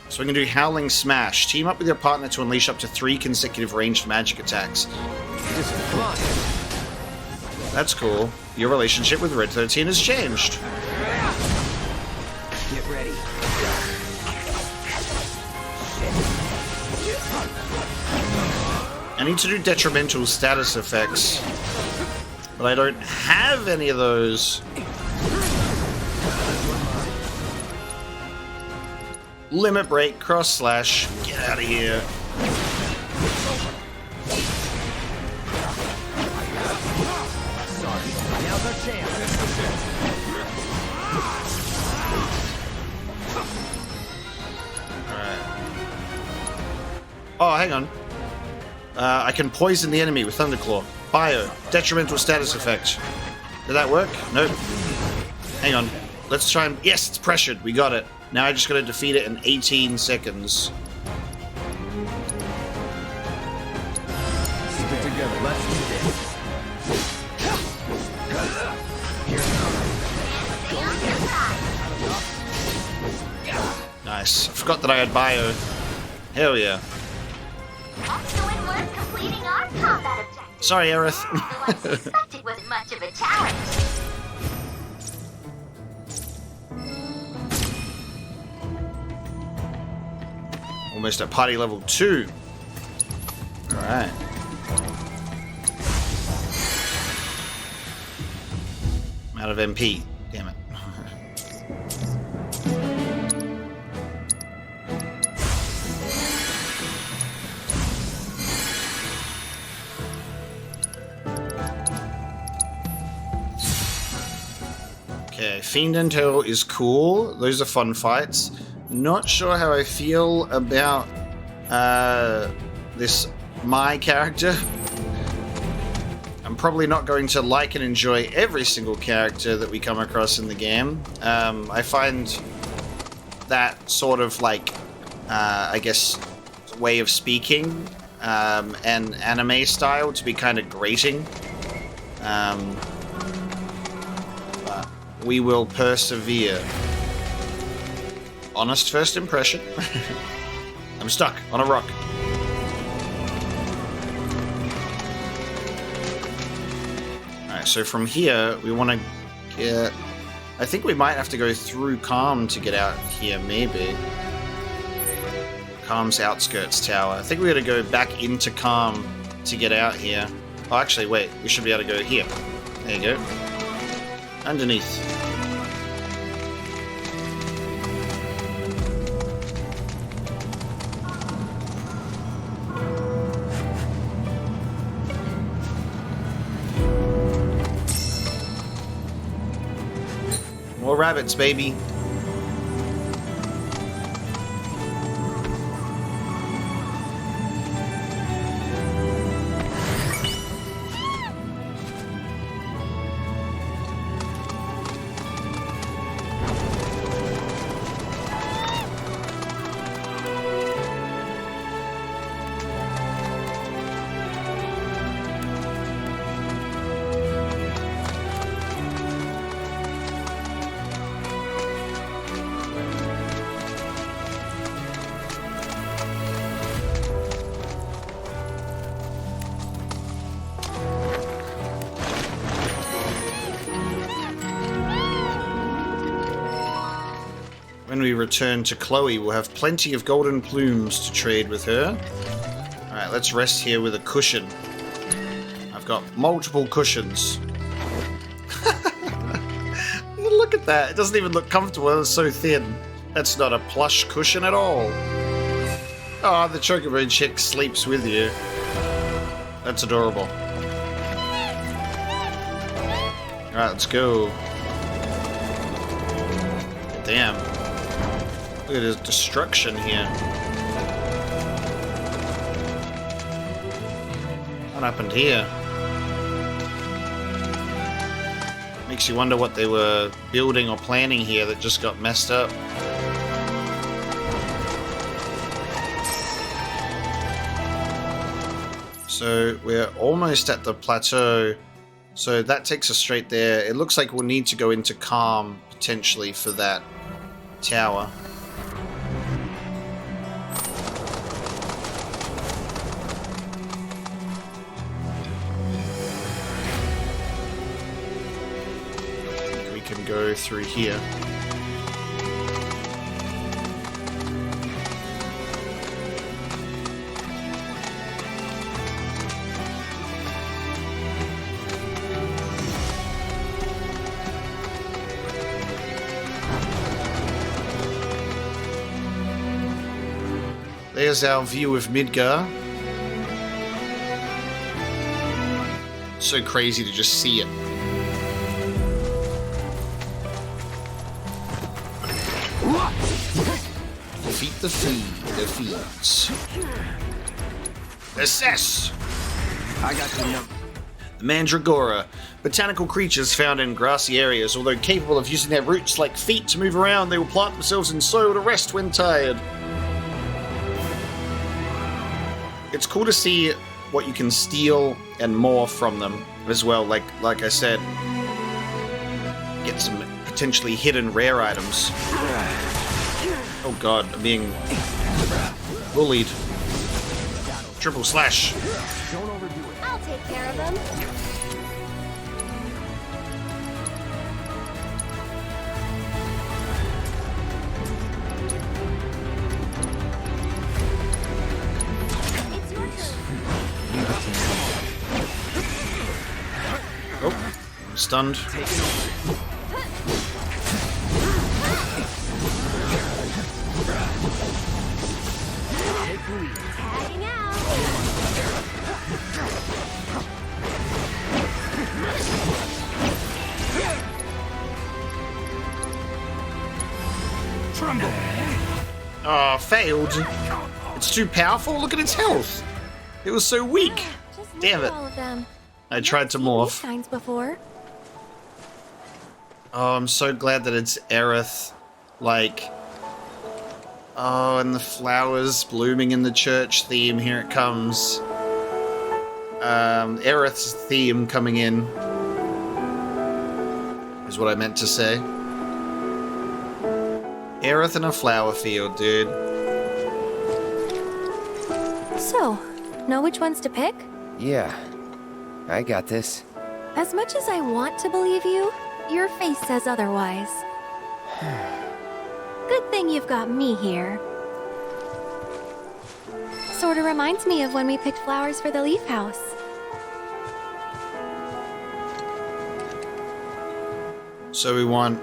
So we can do Howling Smash. Team up with your partner to unleash up to 3 consecutive ranged magic attacks. That's cool. Your relationship with Red 13 has changed. Get ready. I need to do detrimental status effects, but I don't have any of those. Limit break, cross slash, get out of here. Now's our chance. Alright. Oh, hang on. I can poison the enemy with Thunderclaw. Bio. Detrimental status effect. Did that work? Nope. Hang on. Let's try and... Yes, it's pressured. We got it. Now I just gotta defeat it in 18 seconds. Keep it together. Let's do this. Nice. I forgot that I had bio. Hell yeah. Excellent work completing our combat objective. Sorry, Aerith. Though I suspect it wasn't much of a challenge. Almost at party level 2. Alright. I'm out of MP. Damn it. Okay, Fiend Intel is cool. Those are fun fights. Not sure how I feel about this my character. I'm probably not going to like and enjoy every single character that we come across in the game. I find that sort of like, I guess, way of speaking and anime style to be kind of grating. But we will persevere. Honest first impression. I'm stuck on a rock. Alright, so from here, we want to get... I think we might have to go through Calm to get out here, maybe. Calm's outskirts tower. I think we gotta go back into Calm to get out here. Oh, actually, wait. We should be able to go here. There you go. Underneath. More rabbits, baby. When we return to Chloe, we'll have plenty of golden plumes to trade with her. Alright, let's rest here with a cushion. I've got multiple cushions. Look at that. It doesn't even look comfortable. It's so thin. That's not a plush cushion at all. Oh, the Chocobo chick sleeps with you. That's adorable. Alright, let's go. Damn. Look at his destruction here. What happened here? Makes you wonder what they were building or planning here that just got messed up. So we're almost at the plateau. So that takes us straight there. It looks like we'll need to go into Calm potentially for that tower. We can go through here. There's our view of Midgar. So crazy to just see it. Defeat the feeds. Assess! I got the number. The Mandragora. Botanical creatures found in grassy areas. Although capable of using their roots like feet to move around, they will plant themselves in soil to rest when tired. It's cool to see what you can steal and more from them as well. Like I said, get some potentially hidden rare items. Oh god, I'm being bullied. Triple slash. I'll take care of them. It's your turn. Oh, I'm stunned. Tagging out. Tremble. Oh, failed. It's too powerful. Look at its health. It was so weak. Just look Damn at it. all of them. I tried to These morph. kinds before. Oh, I'm so glad that it's Aerith. Like, oh, and the flowers blooming in the church theme. Here it comes. Aerith's theme coming in. Is what I meant to say. Aerith in a flower field, dude. So, know which ones to pick? Yeah, I got this. As much as I want to believe you, your face says otherwise. Good thing you've got me here. Sorta reminds me of when we picked flowers for the leaf house. So we want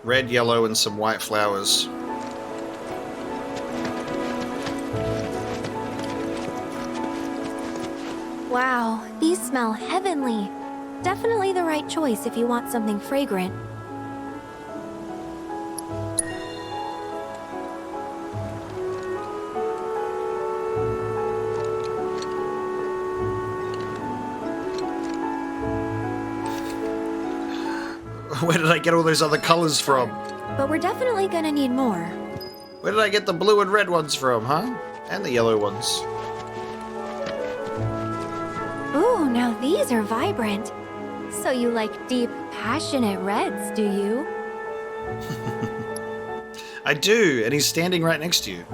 red, yellow, and some white flowers. Wow, these smell heavenly. Definitely the right choice if you want something fragrant. Where did I get all those other colors from? But we're definitely gonna need more. Where did I get the blue and red ones from, huh? And the yellow ones. Ooh, now these are vibrant. So you like deep, passionate reds, do you? I do, and he's standing right next to you.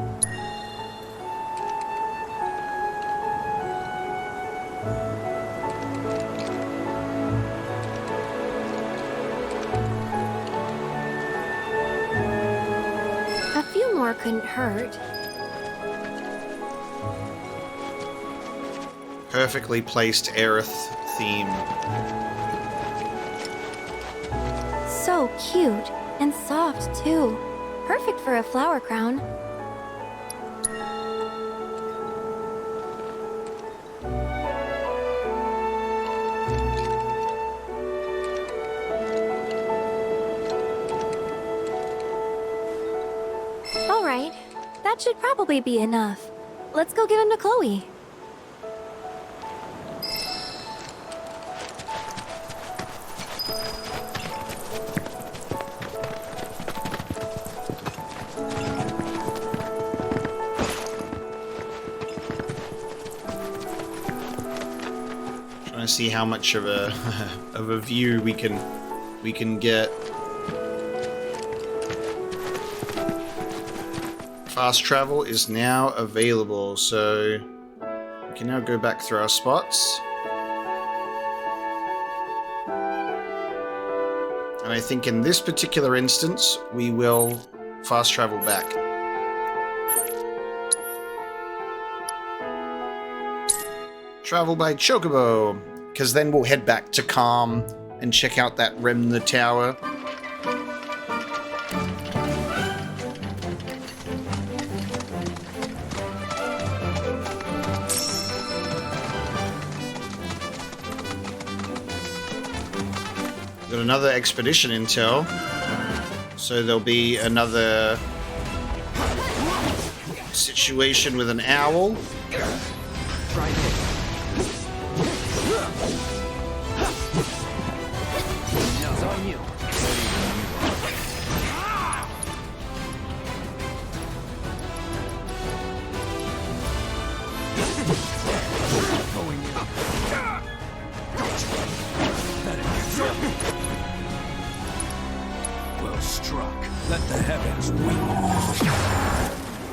A few more couldn't hurt. Perfectly placed Aerith theme. So cute and soft too. Perfect for a flower crown. All right, that should probably be enough. Let's go give him to Chloe. Trying to see how much of a of a view we can get. Fast travel is now available, so we can now go back through our spots. And I think in this particular instance, we will fast travel back. Travel by Chocobo, because then we'll head back to Calm and check out that Remna Tower. Got another expedition intel, so there'll be another situation with an owl. Try this. It's on you. Well struck. Let the heavens weep.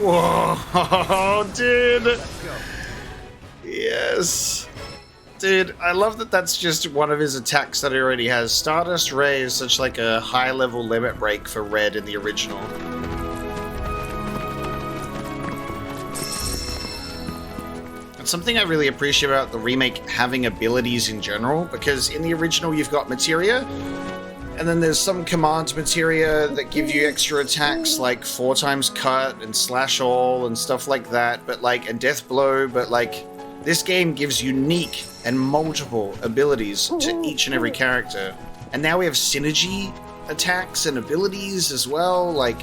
Whoa, dude. Yes. Dude, I love that that's just one of his attacks that he already has. Stardust Ray is such like a high-level limit break for Red in the original. And something I really appreciate about the remake having abilities in general, because in the original you've got materia, and then there's some command materia that give you extra attacks like 4 times cut and slash all and stuff like that, but like a death blow, but like this game gives unique and multiple abilities to each and every character. And now we have synergy attacks and abilities as well, like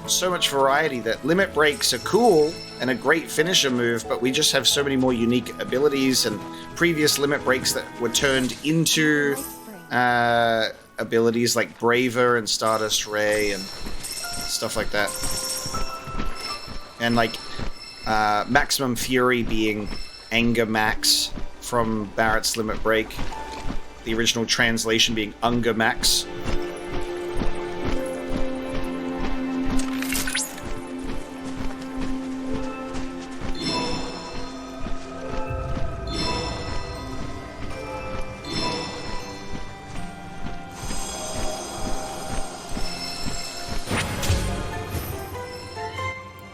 so much variety that limit breaks are cool and a great finisher move, but we just have so many more unique abilities and previous limit breaks that were turned into abilities like Braver and Stardust Ray and stuff like that. And like Maximum Fury being Anger Max from Barrett's Limit Break. The original translation being Unger Max.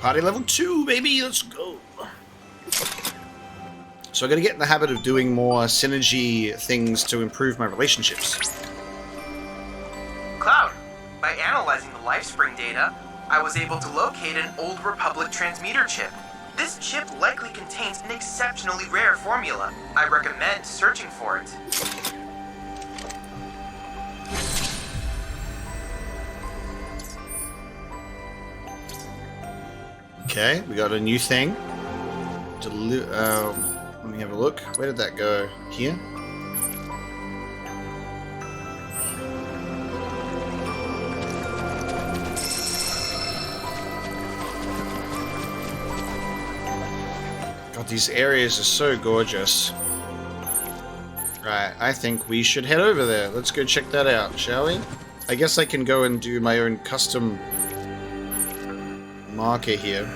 Party level 2, baby, let's go. So I'm going to get in the habit of doing more synergy things to improve my relationships. Cloud, by analyzing the Lifespring data, I was able to locate an Old Republic transmuter chip. This chip likely contains an exceptionally rare formula. I recommend searching for it. Okay, we got a new thing. Let me have a look. Where did that go? Here? God, these areas are so gorgeous. Right, I think we should head over there. Let's go check that out, shall we? I guess I can go and do my own custom marker here.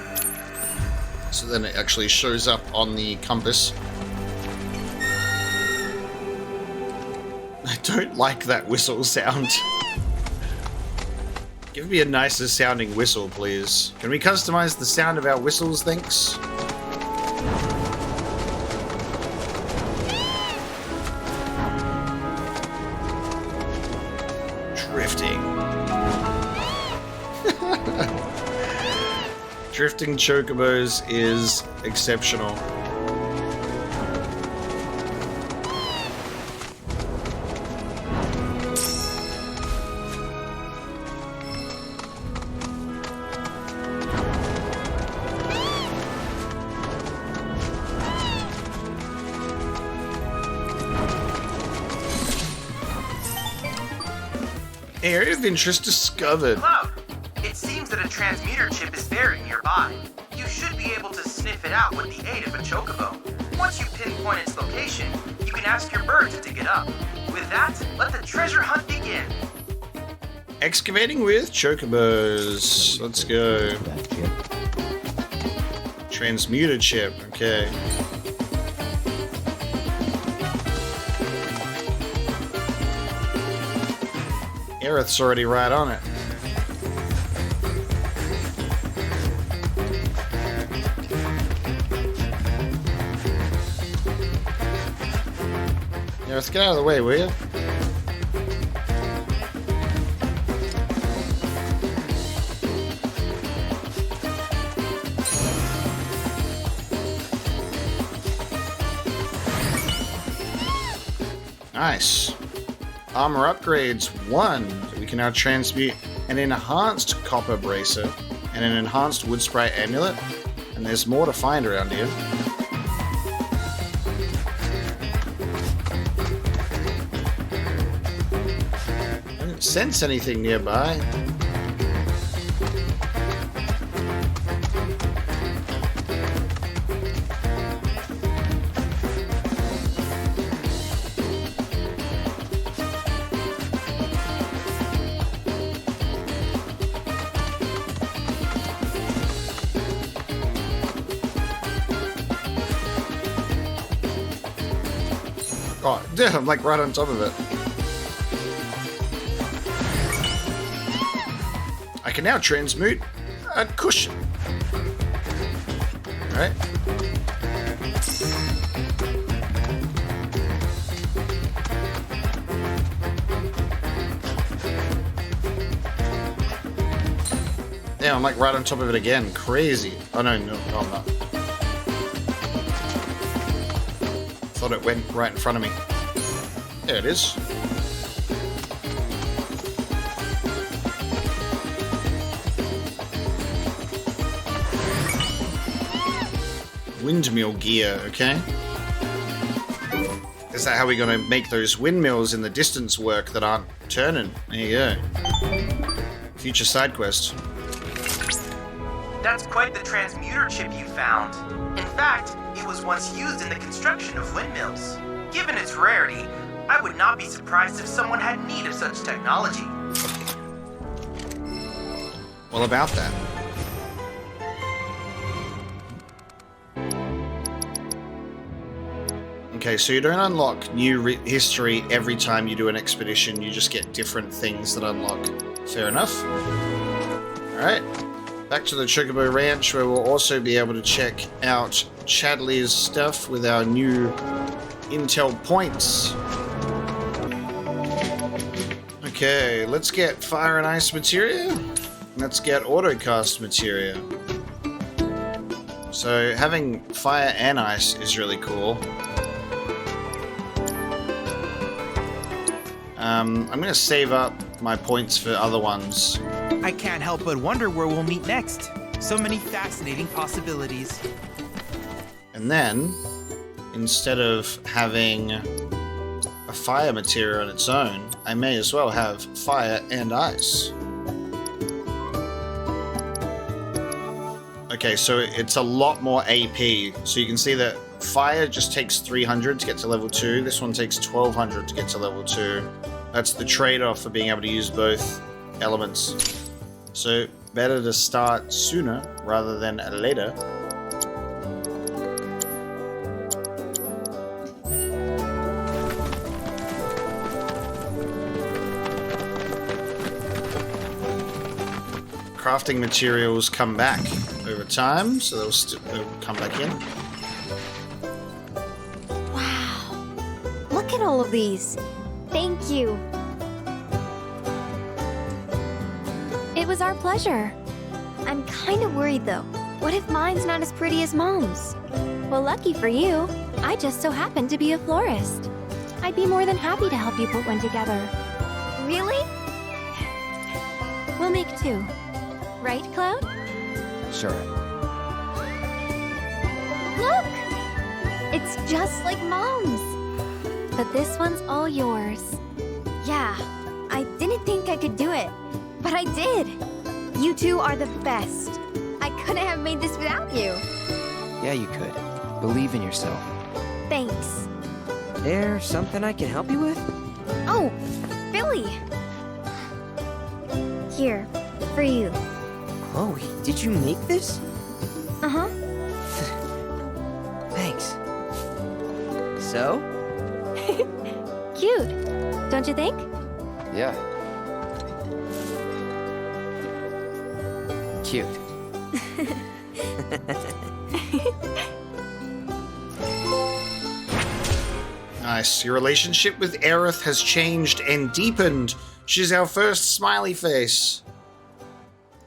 So then it actually shows up on the compass. I don't like that whistle sound. Give me a nicer sounding whistle, please. Can we customize the sound of our whistles, thanks? Drifting. Drifting chocobos is exceptional. Area of interest discovered. Cloud, it seems that a transmuter chip is buried nearby. You should be able to sniff it out with the aid of a chocobo. Once you pinpoint its location, you can ask your bird to dig it up. With that, let the treasure hunt begin. Excavating with chocobos. Let's go. Transmuter chip, okay. Aerith's already right on it. Aerith, get out of the way, will you? Nice. Armor upgrades 1. We can now transmute an enhanced copper bracer and an enhanced wood sprite amulet. And there's more to find around here. don't sense anything nearby. Oh, I'm like right on top of it. I can now transmute a cushion. Alright. Yeah, I'm like right on top of it again. Crazy. Oh no, no, I'm not. Thought it went right in front of me. There it is. Windmill gear, okay. Is that how we're gonna make those windmills in the distance work that aren't turning? There you go. Future side quest. That's quite the transmuter chip you found. In fact, it was once used in the construction of windmills. Given its rarity, I would not be surprised if someone had need of such technology. Well, about that. Okay, so you don't unlock new history every time you do an expedition, you just get different things that unlock. Fair enough. Alright, back to the Chocobo Ranch, where we'll also be able to check out Chadley's stuff with our new intel points. Okay, let's get fire and ice materia. Let's get autocast materia. So having fire and ice is really cool. I'm going to save up my points for other ones. I can't help but wonder where we'll meet next. So many fascinating possibilities. And then, instead of having a fire material on its own, I may as well have fire and ice. Okay, so it's a lot more AP. So you can see that fire just takes 300 to get to level 2. This one takes 1200 to get to level 2. That's the trade-off for being able to use both elements. So better to start sooner rather than later. Crafting materials come back over time, so they'll come back in. Wow. Look at all of these. Thank you. It was our pleasure. I'm kind of worried though. What if mine's not as pretty as Mom's? Well, lucky for you, I just so happen to be a florist. I'd be more than happy to help you put one together. Really? We'll make 2. Right, Cloud? Sure. Look! It's just like Mom's. But this one's all yours. Yeah, I didn't think I could do it, but I did. You two are the best. I couldn't have made this without you. Yeah, you could. Believe in yourself. Thanks. There something I can help you with? Oh, Billy. Here, for you. Chloe, did you make this? Uh-huh. Thanks. So? Cute, don't you think? Yeah. Cute. Nice. Your relationship with Aerith has changed and deepened. She's our first smiley face.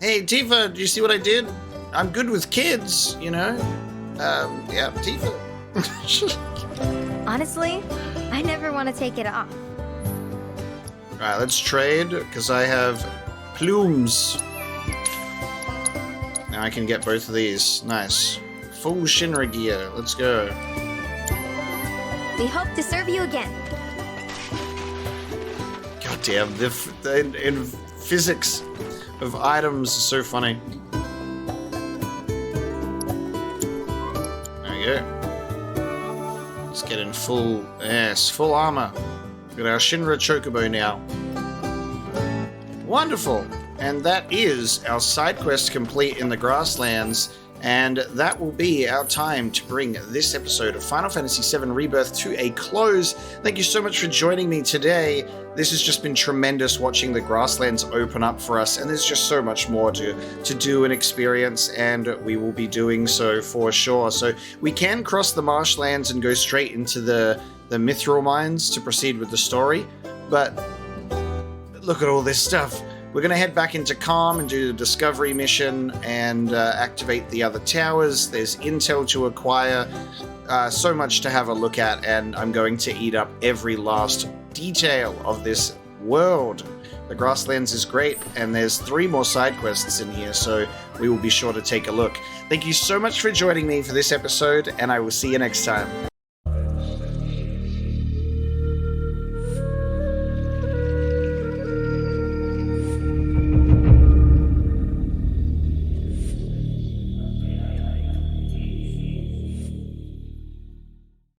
Hey, Tifa, do you see what I did? I'm good with kids, you know? Yeah, Tifa. Honestly, I never want to take it off. Alright, let's trade, because I have plumes. Now I can get both of these. Nice. Full Shinra gear. Let's go. We hope to serve you again. God damn, in physics of items is so funny. There we go. Let's get in full armor. Got our Shinra Chocobo now. Wonderful! And that is our side quest complete in the grasslands, and that will be our time to bring this episode of Final Fantasy VII Rebirth to a close. Thank you so much for joining me today. This has just been tremendous watching the grasslands open up for us, and there's just so much more to do and experience, and we will be doing so for sure. So we can cross the marshlands and go straight into the mithril mines to proceed with the story, but look at all this stuff. We're going to head back into Calm and do the discovery mission and activate the other towers. There's intel to acquire, so much to have a look at, and I'm going to eat up every last detail of this world. The grasslands is great, and there's 3 more side quests in here, so we will be sure to take a look. Thank you so much for joining me for this episode, and I will see you next time.